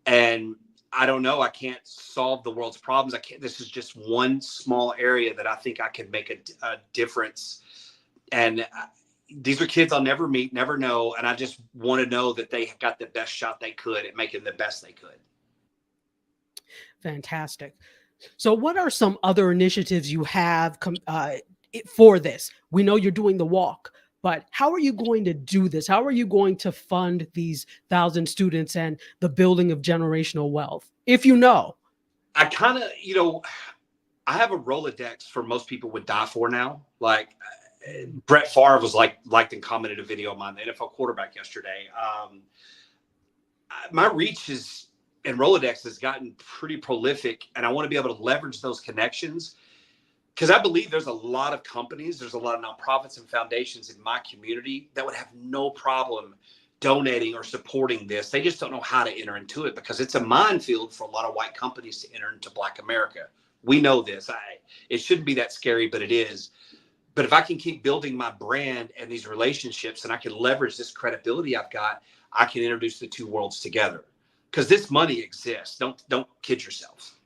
And I don't know, I can't solve the world's problems. This is just one small area that I think I could make a difference. And these are kids I'll never meet, never know. And I just want to know that they got the best shot they could at making the best they could. Fantastic. So what are some other initiatives you have for this? We know you're doing the walk, but how are you going to do this? How are you going to fund these 1,000 students and the building of generational wealth? If you know. I kind of, I have a Rolodex for most people would die for now. Like Brett Favre was liked and commented a video of mine, the NFL quarterback, yesterday. My reach and Rolodex has gotten pretty prolific, and I want to be able to leverage those connections, because I believe there's a lot of companies, there's a lot of nonprofits and foundations in my community that would have no problem donating or supporting this. They just don't know how to enter into it, because it's a minefield for a lot of white companies to enter into Black America. We know this. It shouldn't be that scary, but it is. But if I can keep building my brand and these relationships, and I can leverage this credibility I've got, I can introduce the two worlds together. Because this money exists. Don't kid yourself.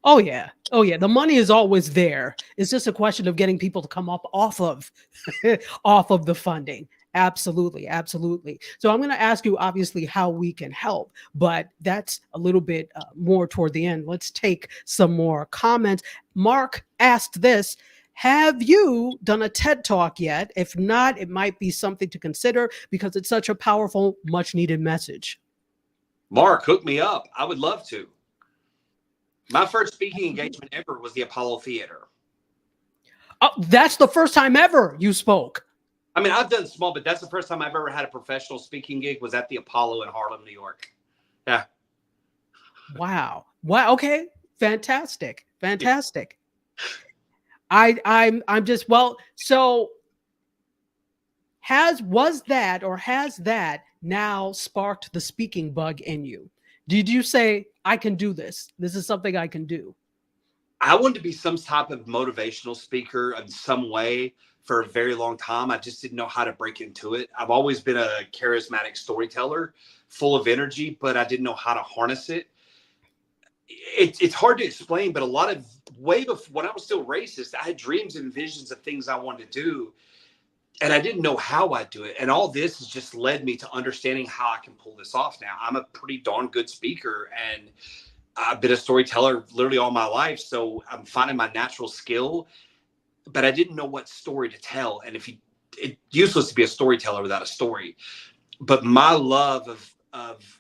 Oh yeah. The money is always there. It's just a question of getting people to come up off of the funding. Absolutely, absolutely. So I'm going to ask you, obviously, how we can help, but that's a little bit more toward the end. Let's take some more comments. Mark asked this. Have you done a TED Talk yet? If not, it might be something to consider because it's such a powerful, much needed message. Mark, hook me up. I would love to. My first speaking engagement ever was the Apollo Theater. Oh, that's the first time ever you spoke. I mean, I've done small, but that's the first time I've ever had a professional speaking gig was at the Apollo in Harlem, New York. Yeah. Wow. Wow. Okay. Fantastic. Fantastic. I'm just, well, so has that now sparked the speaking bug in you? Did you say, I can do this? This is something I can do. I wanted to be some type of motivational speaker in some way for a very long time. I just didn't know how to break into it. I've always been a charismatic storyteller, full of energy, but I didn't know how to harness it. It's hard to explain, but a lot of way before when I was still racist, I had dreams and visions of things I wanted to do, and I didn't know how I'd do it. And all this has just led me to understanding how I can pull this off now. I'm a pretty darn good speaker, and I've been a storyteller literally all my life. So I'm finding my natural skill, but I didn't know what story to tell. And it's useless to be a storyteller without a story. But my love of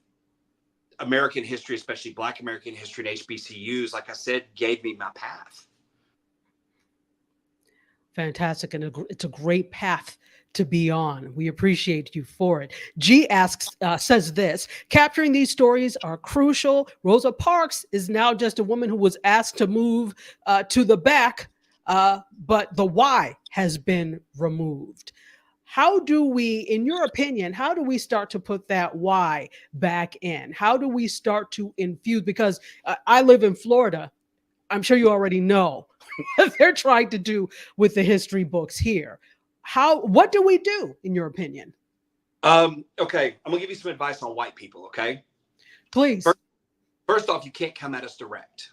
American history, especially Black American history and HBCUs, like I said, gave me my path. Fantastic. And it's a great path to be on. We appreciate you for it. G asks, says this, capturing these stories are crucial. Rosa Parks is now just a woman who was asked to move to the back, but the why has been removed. How do we, in your opinion, how do we start to put that why back in? How do we start to infuse? Because I live in Florida. I'm sure you already know what they're trying to do with the history books here. What do we do, in your opinion? Okay, I'm gonna give you some advice on white people. Okay, Please. First off, you can't come at us direct.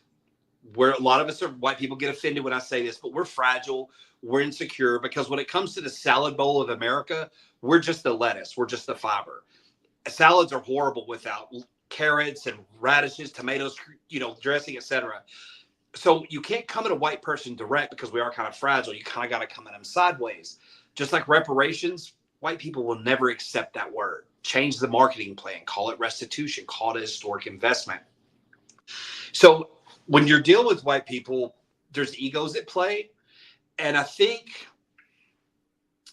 Where a lot of us are white people get offended when I say this, but we're fragile, we're insecure because when it comes to the salad bowl of America, we're just the lettuce, we're just the fiber. Salads are horrible without carrots and radishes, tomatoes, dressing, etc. So you can't come at a white person direct because we are kind of fragile. You kind of got to come at them sideways. Just like reparations, white people will never accept that word. Change the marketing plan, call it restitution, call it a historic investment. So when you're dealing with white people, there's egos at play. And I think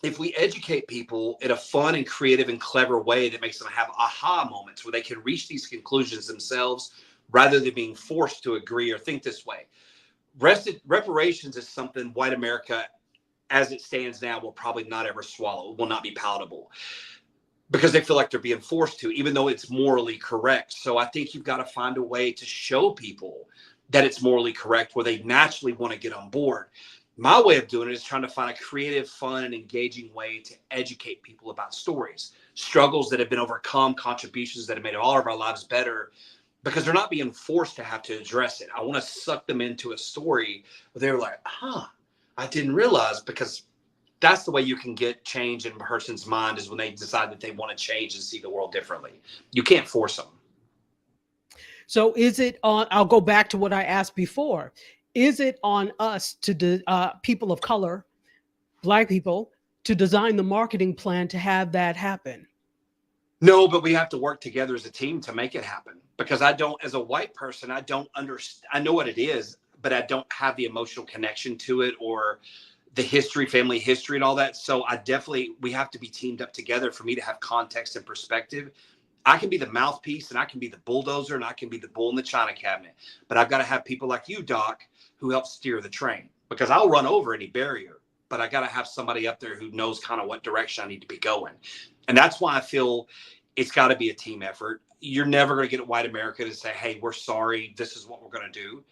if we educate people in a fun and creative and clever way that makes them have aha moments where they can reach these conclusions themselves rather than being forced to agree or think this way. Reparations is something white America, as it stands now, will probably not ever swallow. It will not be palatable because they feel like they're being forced to, even though it's morally correct. So I think you've got to find a way to show people that it's morally correct where they naturally want to get on board. My way of doing it is trying to find a creative, fun, and engaging way to educate people about stories, struggles that have been overcome, contributions that have made all of our lives better, because they're not being forced to have to address it. I want to suck them into a story where they're like, I didn't realize, because that's the way you can get change in a person's mind is when they decide that they want to change and see the world differently. You can't force them. So is it on, I'll go back to what I asked before. Is it on us people of color, Black people, to design the marketing plan to have that happen? No, but we have to work together as a team to make it happen. Because as a white person, I don't understand. I know what it is, but I don't have the emotional connection to it or the history, family history and all that. So we have to be teamed up together for me to have context and perspective. I can be the mouthpiece and I can be the bulldozer and I can be the bull in the china cabinet, but I've got to have people like you, Doc, who help steer the train, because I'll run over any barrier, but I got to have somebody up there who knows kind of what direction I need to be going. And that's why I feel it's got to be a team effort. You're never going to get white America to say, hey, we're sorry, this is what we're going to do.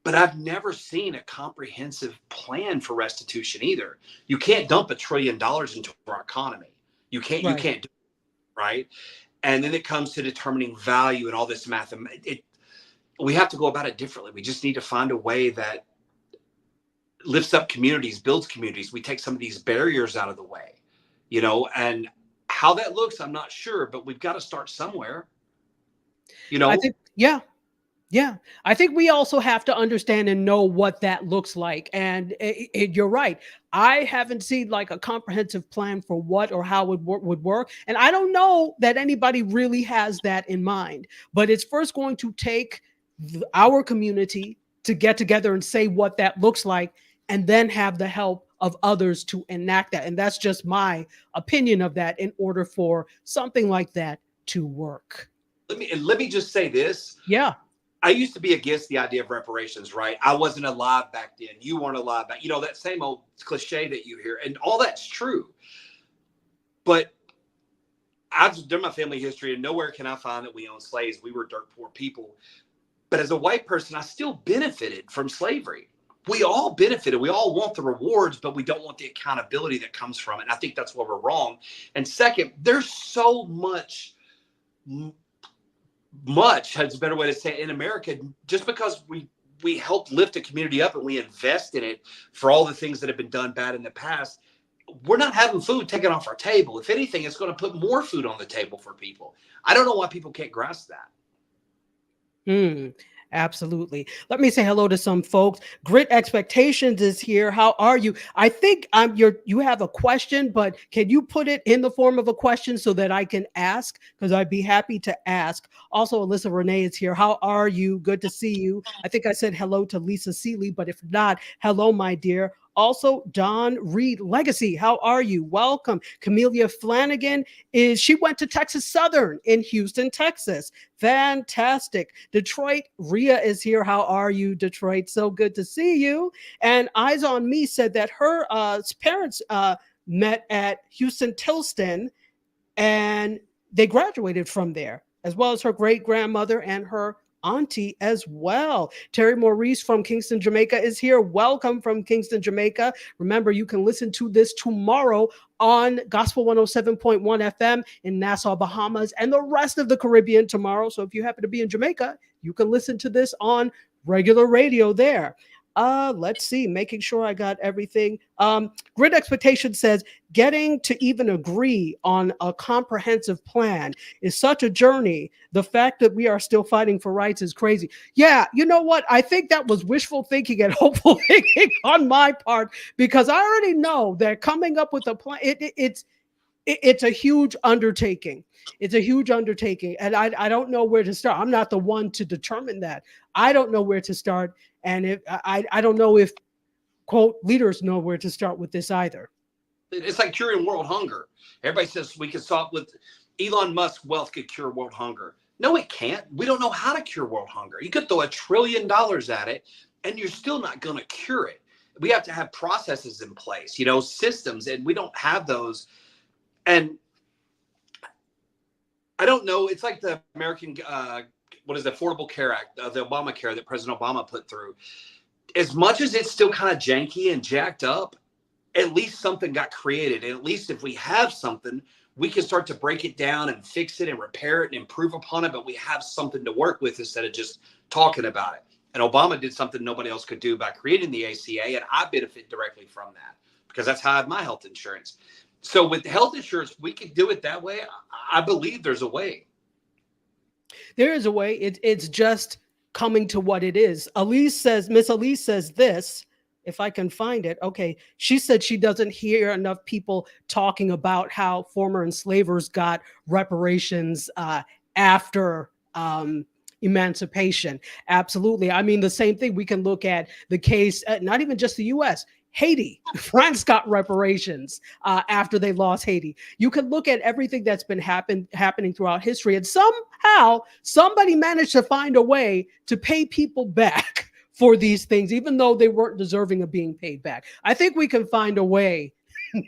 But I've never seen a comprehensive plan for restitution either. You can't dump $1 trillion into our economy. You can't do it, right? And then it comes to determining value and all this math. We have to go about it differently. We just need to find a way that lifts up communities, builds communities. We take some of these barriers out of the way. and how that looks, I'm not sure, but we've got to start somewhere, I think, yeah. Yeah, I think we also have to understand and know what that looks like. And you're right. I haven't seen like a comprehensive plan for what or how it would work. And I don't know that anybody really has that in mind. But it's first going to take our community to get together and say what that looks like, and then have the help of others to enact that. And that's just my opinion of that in order for something like that to work. Let me just say this. Yeah. I used to be against the idea of reparations, right? I wasn't alive back then. You weren't alive back. That same old cliche that you hear, and all that's true. But I've done my family history, and nowhere can I find that we owned slaves. We were dirt poor people. But as a white person, I still benefited from slavery. We all benefited. We all want the rewards, but we don't want the accountability that comes from it. And I think that's where we're wrong. And second, there's so much has a better way to say it, in America, just because we help lift a community up and we invest in it for all the things that have been done bad in the past, we're not having food taken off our table. If anything, it's going to put more food on the table for people. I don't know why people can't grasp that. Absolutely. Let me say hello to some folks. Grit Expectations is here. How are you? I think you have a question, but can you put it in the form of a question so that I can ask? Because I'd be happy to ask. Also, Alyssa Renee is here. How are you? Good to see you. I think I said hello to Lisa Seeley, but if not, hello, my dear. Also, Don Reed Legacy, how are you? Welcome. Camelia Flanagan she went to Texas Southern in Houston, Texas. Fantastic. Detroit, Rhea is here. How are you, Detroit? So good to see you. And Eyes on Me said that her parents met at Houston Tilston, and they graduated from there, as well as her great-grandmother and her auntie as well. Terry Maurice from Kingston, Jamaica is here. Welcome from Kingston, Jamaica. Remember, you can listen to this tomorrow on Gospel 107.1 FM in Nassau, Bahamas, and the rest of the Caribbean tomorrow. So if you happen to be in Jamaica, you can listen to this on regular radio there. Let's see, making sure I got everything. Grid Expectation says, getting to even agree on a comprehensive plan is such a journey. The fact that we are still fighting for rights is crazy. Yeah, you know what? I think that was wishful thinking and hopeful thinking on my part, because I already know that coming up with a plan, it's a huge undertaking. It's a huge undertaking. And I don't know where to start. I'm not the one to determine that. I don't know where to start. And if I don't know if, quote, leaders know where to start with this either. It's like curing world hunger. Everybody says we can solve with Elon Musk's wealth could cure world hunger. No, it can't. We don't know how to cure world hunger. You could throw $1 trillion at it and you're still not going to cure it. We have to have processes in place, systems, and we don't have those. And I don't know. It's like the American, what is the Affordable Care Act, the Obamacare that President Obama put through. As much as it's still kind of janky and jacked up, at least something got created. And at least if we have something, we can start to break it down and fix it and repair it and improve upon it. But we have something to work with instead of just talking about it. And Obama did something nobody else could do by creating the ACA. And I benefit directly from that because that's how I have my health insurance. So with health insurance, we could do it that way. I believe there's a way. There is a way. It's just coming to what it is. Miss Elise says this, if I can find it. Okay. She said she doesn't hear enough people talking about how former enslavers got reparations after emancipation. Absolutely. I mean, the same thing. We can look at the case, not even just the U.S., Haiti. France got reparations after they lost Haiti. You can look at everything that's been happening throughout history, and somehow somebody managed to find a way to pay people back for these things, even though they weren't deserving of being paid back. I think we can find a way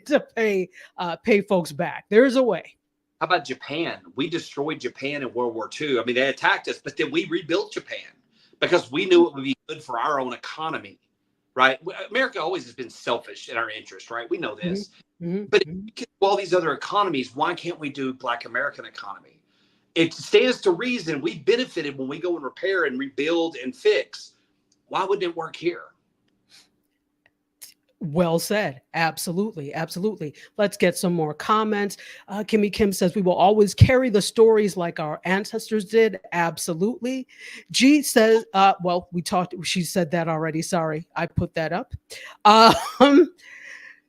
to pay folks back. There's a way. How about Japan? We destroyed Japan in World War II. I mean, they attacked us, but then we rebuilt Japan because we knew it would be good for our own economy. Right? America always has been selfish in our interest, right? We know this. But if we can do all these other economies, why can't we do Black American economy? It stands to reason we benefited when we go and repair and rebuild and fix. Why wouldn't it work here? Well said. Absolutely. Absolutely. Let's get some more comments. Kimmy Kim says, we will always carry the stories like our ancestors did. Absolutely. G says, well, she said that already. Sorry, I put that up. Um,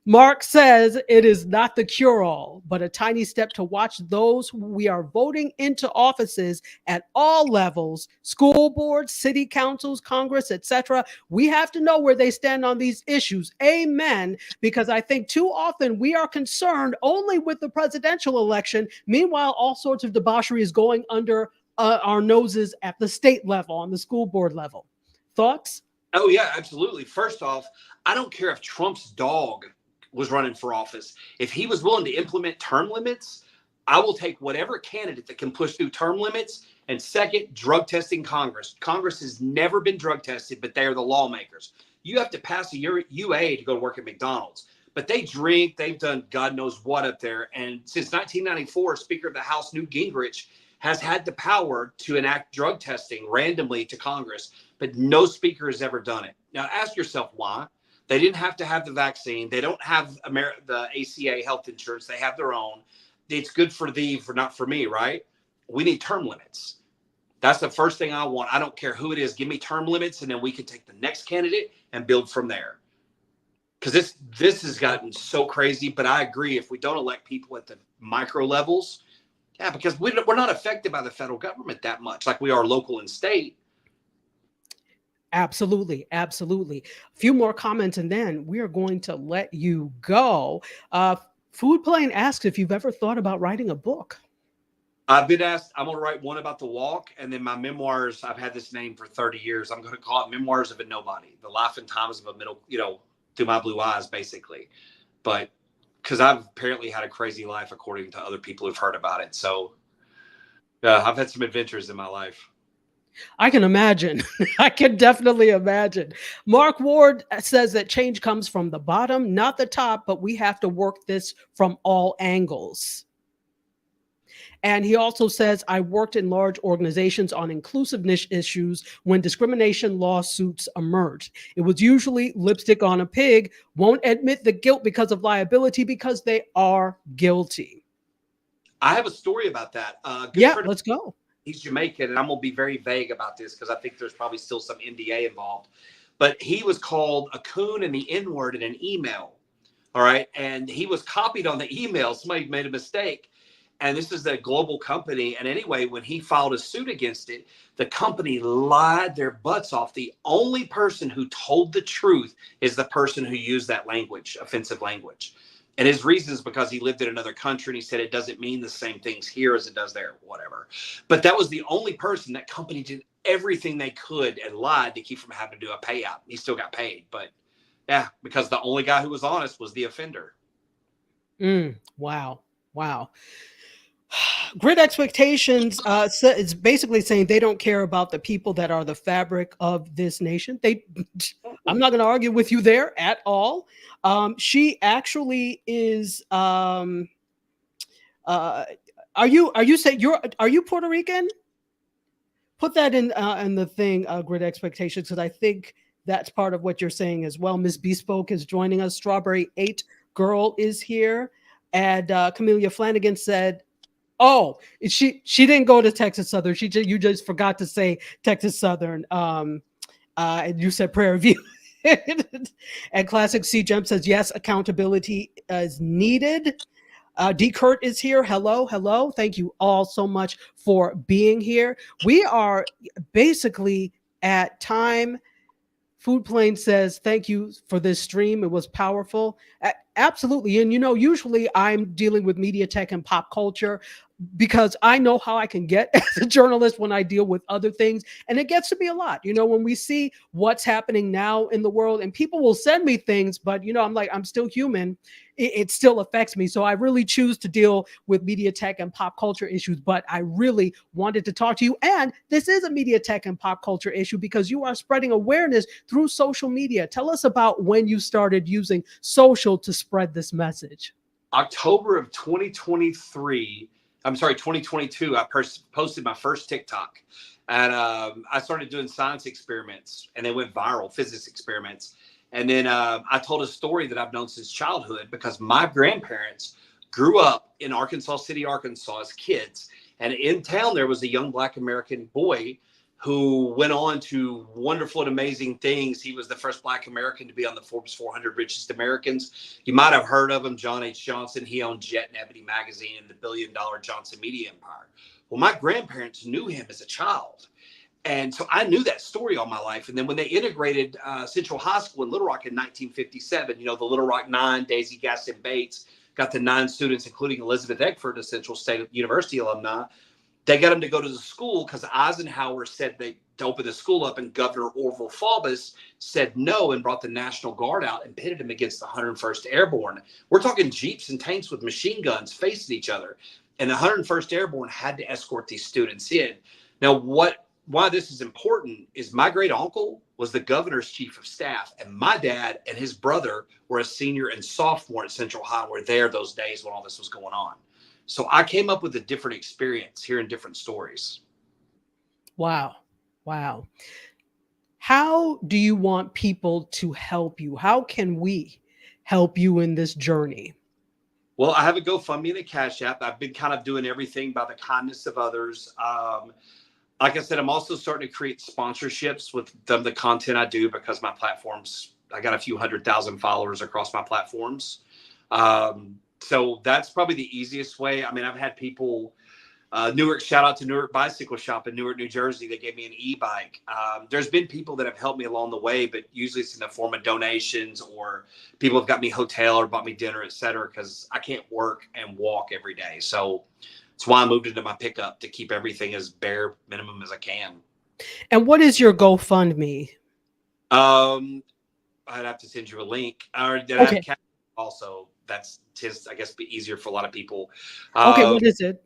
Mark says it is not the cure all, but a tiny step to watch those who we are voting into offices at all levels, school boards, city councils, Congress, etc. We have to know where they stand on these issues. Amen. Because I think too often we are concerned only with the presidential election. Meanwhile, all sorts of debauchery is going under our noses at the state level, on the school board level. Thoughts? Oh, yeah, absolutely. First off, I don't care if Trump's dog was running for office. If he was willing to implement term limits, I will take whatever candidate that can push through term limits. And second, drug testing Congress. Congress has never been drug tested, but they are the lawmakers. You have to pass a UA to go to work at McDonald's. But they drink, they've done God knows what up there. And since 1994, Speaker of the House Newt Gingrich has had the power to enact drug testing randomly to Congress, but no speaker has ever done it. Now, ask yourself why. They didn't have to have the vaccine. They don't have the ACA health insurance. They have their own. It's good for thee, not for me, right? We need term limits. That's the first thing I want. I don't care who it is. Give me term limits, and then we can take the next candidate and build from there. Because this has gotten so crazy, but I agree. If we don't elect people at the micro levels, yeah, because we're not affected by the federal government that much like we are local and state. Absolutely. Absolutely. A few more comments and then we are going to let you go. Food Plane asks if you've ever thought about writing a book. I've been asked, I'm going to write one about the walk, and then my memoirs, I've had this name for 30 years. I'm going to call it Memoirs of a Nobody, the life and times of a middle, through my blue eyes, basically. But because I've apparently had a crazy life, according to other people who've heard about it. So I've had some adventures in my life. I can imagine. I can definitely imagine. Mark Ward says that change comes from the bottom, not the top, but we have to work this from all angles. And he also says, I worked in large organizations on inclusiveness issues when discrimination lawsuits emerged. It was usually lipstick on a pig, won't admit the guilt because of liability because they are guilty. I have a story about that. Let's go. He's Jamaican, and I'm going to be very vague about this because I think there's probably still some NDA involved. But he was called a coon and the N-word in an email. All right. And he was copied on the email. Somebody made a mistake. And this is a global company. And anyway, when he filed a suit against it, the company lied their butts off. The only person who told the truth is the person who used that language, offensive language. And his reason is because he lived in another country and he said it doesn't mean the same things here as it does there, whatever. But that was the only person. That company did everything they could and lied to keep from having to do a payout. He still got paid. But yeah, because the only guy who was honest was the offender. Wow. Grid Expectations is basically saying they don't care about the people that are the fabric of this nation. I'm not going to argue with you there at all. She actually is. Are you saying are you Puerto Rican? Put that in the thing, Grid Expectations, because I think that's part of what you're saying as well. Miss Bespoke is joining us. Strawberry 8 Girl is here, and Camellia Flanagan said, "Oh, she didn't go to Texas Southern. You just forgot to say Texas Southern. And you said Prairie View." And Classic C Jump says, "Yes, accountability is needed." D Kurt is here. Hello. Thank you all so much for being here. We are basically at time. Food Plane says, thank you for this stream. It was powerful. Absolutely. And, usually I'm dealing with media tech and pop culture because I know how I can get as a journalist when I deal with other things. And it gets to be a lot, when we see what's happening now in the world and people will send me things, but, I'm like, I'm still human. It still affects me. So I really choose to deal with media tech and pop culture issues, but I really wanted to talk to you. And this is a media tech and pop culture issue because you are spreading awareness through social media. Tell us about when you started using social to spread this message. October of 2022, I posted my first TikTok. And I started doing science experiments, and they went viral, physics experiments. And then I told a story that I've known since childhood, because my grandparents grew up in Arkansas City, Arkansas as kids. And in town, there was a young Black American boy who went on to wonderful and amazing things. He was the first Black American to be on the Forbes 400 Richest Americans. You might have heard of him, John H. Johnson. He owned Jet and Ebony magazine and the billion-dollar Johnson Media Empire. Well, my grandparents knew him as a child. And so I knew that story all my life. And then when they integrated Central High School in Little Rock in 1957, you know, the Little Rock Nine, Daisy Gaston Bates, got the 9 students, including Elizabeth Eckford, a Central State University alumni. They got them to go to the school because Eisenhower said they to open the school up, and Governor Orville Faubus said no and brought the National Guard out and pitted them against the 101st Airborne. We're talking jeeps and tanks with machine guns facing each other. And the 101st Airborne had to escort these students in. Now, why this is important is my great uncle was the governor's chief of staff, and my dad and his brother were a senior and sophomore at Central High, were there those days when all this was going on. So I came up with a different experience, hearing different stories. Wow. Wow. How do you want people to help you? How can we help you in this journey? Well, I have a GoFundMe and a Cash App. I've been kind of doing everything by the kindness of others. Like I said, I'm also starting to create sponsorships with the content I do, because my platforms, I got a few 100,000 followers across my platforms. So that's probably the easiest way. I mean, I've had people, Newark, shout out to Newark Bicycle Shop in Newark, New Jersey. They gave me an e-bike. There's been people that have helped me along the way, but usually it's in the form of donations, or people have got me hotel or bought me dinner, et cetera, because I can't work and walk every day. So that's why I moved into my pickup, to keep everything as bare minimum as I can. And what is your GoFundMe? I'd have to send you a link. Or did Okay. I have also? That's just, I guess, be easier for a lot of people. Okay, what is it?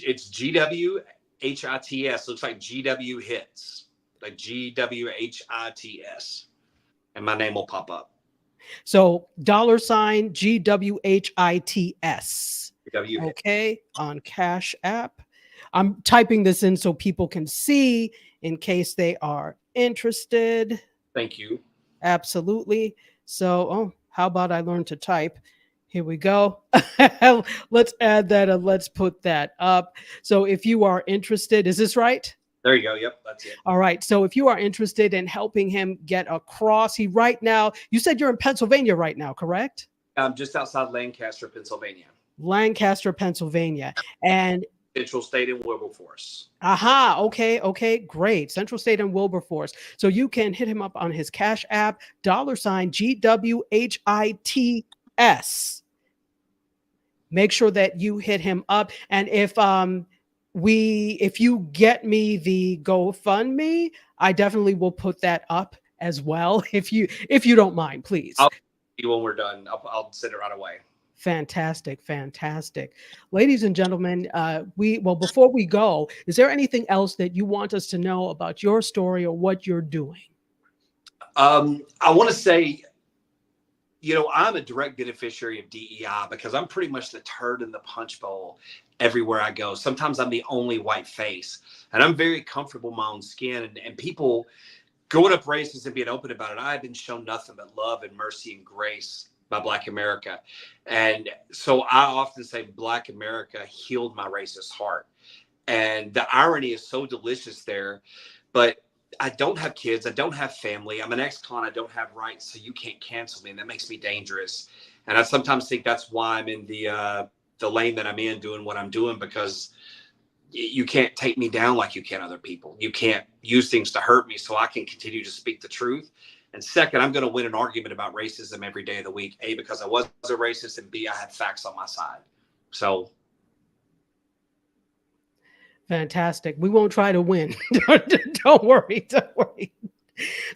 It's GW HITS. Looks like GW Hits, like GWHITS, and my name will pop up. So $GWHITS. GW Hits. Okay, on Cash App. I'm typing this in so people can see in case they are interested. Thank you. Absolutely. So, how about I learn to type? Here we go. Let's add that and let's put that up. So if you are interested, is this right? There you go. Yep, that's it. All right. So if you are interested in helping him get across, right now, you said you're in Pennsylvania right now, correct? Just outside Lancaster, Pennsylvania. Lancaster, Pennsylvania. And Central State and Wilberforce. aha. Okay. Great. Central State and Wilberforce. So you can hit him up on his Cash App, $GWHITS. Make sure that you hit him up. And if you get me the GoFundMe, I definitely will put that up as well. If you don't mind, please. I'll see you when we're done. I'll send it right away. Fantastic. Ladies and gentlemen, before we go, is there anything else that you want us to know about your story or what you're doing? I want to say, I'm a direct beneficiary of DEI, because I'm pretty much the turd in the punch bowl everywhere I go. Sometimes I'm the only white face, and I'm very comfortable in my own skin. And people growing up racist and being open about it, I've been shown nothing but love and mercy and grace by Black America. And so I often say Black America healed my racist heart. And the irony is so delicious there, but I don't have kids. I don't have family. I'm an ex-con. I don't have rights, so you can't cancel me, and that makes me dangerous. And I sometimes think that's why I'm in the lane that I'm in, doing what I'm doing, because you can't take me down like you can other people. You can't use things to hurt me, so I can continue to speak the truth. And second, I'm going to win an argument about racism every day of the week, A, because I was a racist, and B, I had facts on my side. So. Fantastic. We won't try to win. Don't worry.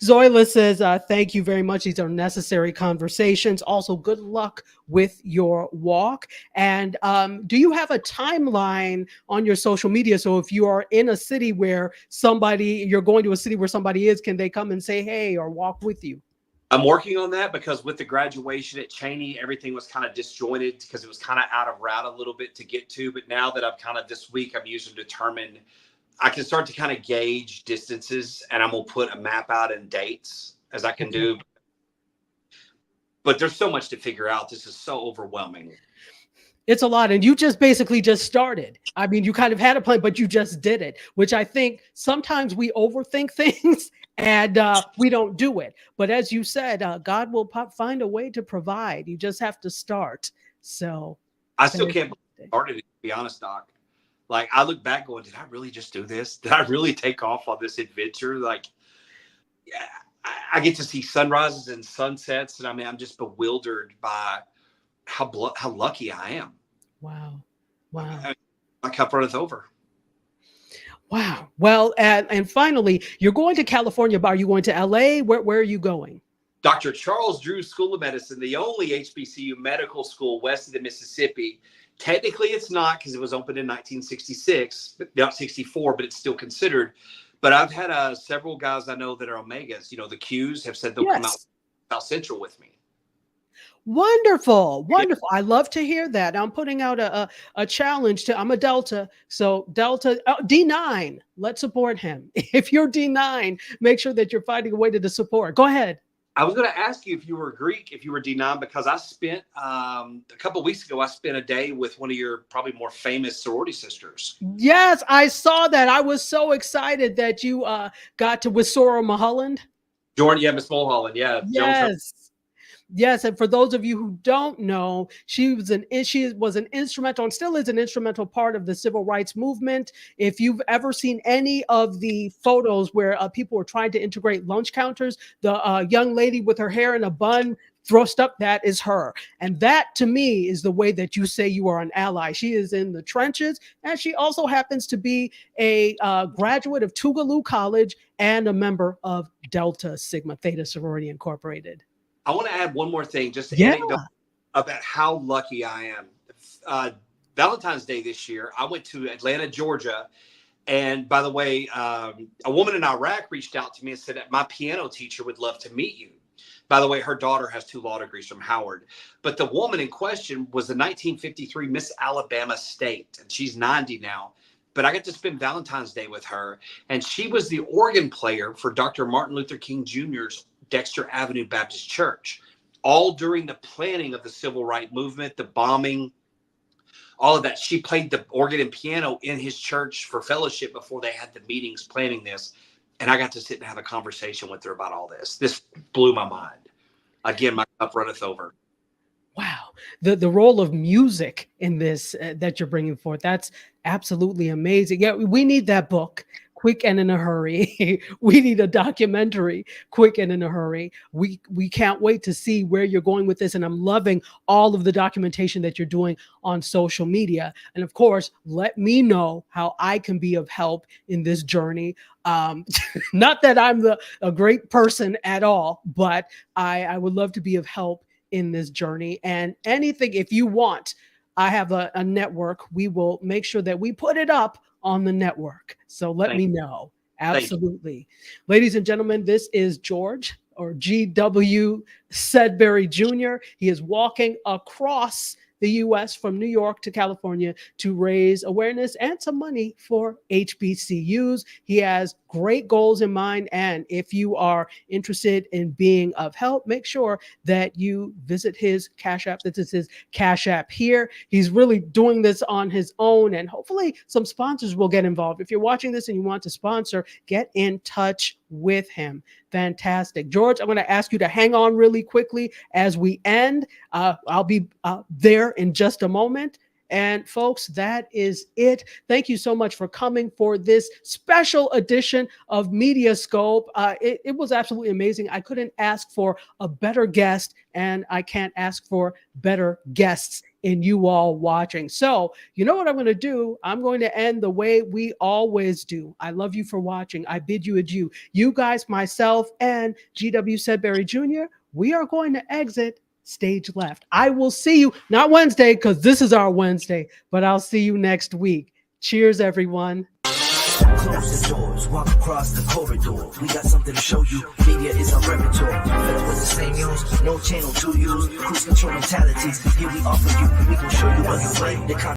Zoila says, thank you very much. These are necessary conversations. Also, good luck with your walk. And do you have a timeline on your social media? So if you are in a city where you're going to a city where somebody is, can they come and say, hey, or walk with you? I'm working on that, because with the graduation at Cheney, everything was kind of disjointed because it was kind of out of route a little bit to get to. But now that I've kind of this week, I'm using to determine, I can start to kind of gauge distances, and I'm going to put a map out and dates as I can do. but there's so much to figure out. This is so overwhelming. It's a lot. And you just basically just started. I mean, you kind of had a plan, but you just did it, which I think sometimes we overthink things and we don't do it. But as you said, God will find a way to provide. You just have to start. So I still can't believe I started it, to be honest, Doc. Like, I look back going, did I really just do this? Did I really take off on this adventure? Like, yeah, I get to see sunrises and sunsets. And I mean, I'm just bewildered by how lucky I am. Wow. My cup runneth over. Wow. Well, and finally, you're going to California, but are you going to LA? Where are you going? Dr. Charles Drew School of Medicine, the only HBCU medical school west of the Mississippi. Technically, it's not, because it was opened in 1966, but not 64, but it's still considered. But I've had several guys I know that are Omegas. You know, the Qs have said they'll come out South Central with me. Wonderful. I love to hear that. I'm putting out a challenge I'm a Delta. So Delta D9, let's support him. If you're D9, make sure that you're finding a way to support. Go ahead. I was going to ask you if you were Greek, if you were D9, because I spent a couple of weeks ago, I spent a day with one of your probably more famous sorority sisters. Yes, I saw that. I was so excited that you got to with Sora Mulholland. Jordan, yeah, Miss Mulholland, yeah. Yes. Yes, and for those of you who don't know, she was an instrumental and still is an instrumental part of the civil rights movement. If you've ever seen any of the photos where people were trying to integrate lunch counters, the young lady with her hair in a bun thrust up, that is her. And that, to me, is the way that you say you are an ally. She is in the trenches, and she also happens to be a graduate of Tougaloo College and a member of Delta Sigma Theta Sorority Incorporated. I want to add one more thing, just to anecdote about how lucky I am. Valentine's Day this year, I went to Atlanta, Georgia. And by the way, a woman in Iraq reached out to me and said that my piano teacher would love to meet you. By the way, her daughter has 2 law degrees from Howard. But the woman in question was the 1953 Miss Alabama State, and she's 90 now. But I got to spend Valentine's Day with her, and she was the organ player for Dr. Martin Luther King Jr.'s Dexter Avenue Baptist Church, all during the planning of the civil rights movement, the bombing, all of that. She played the organ and piano in his church for fellowship before they had the meetings planning this. And I got to sit and have a conversation with her about all this. This blew my mind. Again, my cup runneth over. Wow. The role of music in this that you're bringing forth, that's absolutely amazing. Yeah, we need that book. Quick and in a hurry. We need a documentary, quick and in a hurry. We can't wait to see where you're going with this. And I'm loving all of the documentation that you're doing on social media. And of course, let me know how I can be of help in this journey. Not that I'm a great person at all, but I would love to be of help in this journey. And anything, if you want, I have a network. We will make sure that we put it up on the network. So let me know. Absolutely. Ladies and gentlemen, this is George, or GW Sedberry Jr. He is walking across the U.S. from New York to California to raise awareness and some money for HBCUs. He has great goals in mind. And if you are interested in being of help, make sure that you visit his Cash App. This is his Cash App here. He's really doing this on his own, and hopefully some sponsors will get involved. If you're watching this and you want to sponsor, get in touch with him. Fantastic. George, I'm going to ask you to hang on really quickly as we end. I'll be there in just a moment. And folks, that is it. Thank you so much for coming for this special edition of MediaScope. It was absolutely amazing. I couldn't ask for a better guest, and I can't ask for better guests in you all watching. So you know what I'm going to do? I'm going to end the way we always do. I love you for watching. I bid you adieu. You guys, myself, and GW Sedberry Jr., we are going to exit stage left. I will see you, not Wednesday, because this is our Wednesday, but I'll see you next week. Cheers, everyone. Close the doors, walk across the corridor. We got something to show you. Media is our repertoire. Fed up with the same news, no channel to use. Cruise control mentalities. Here we offer you. We gon' show you what you play.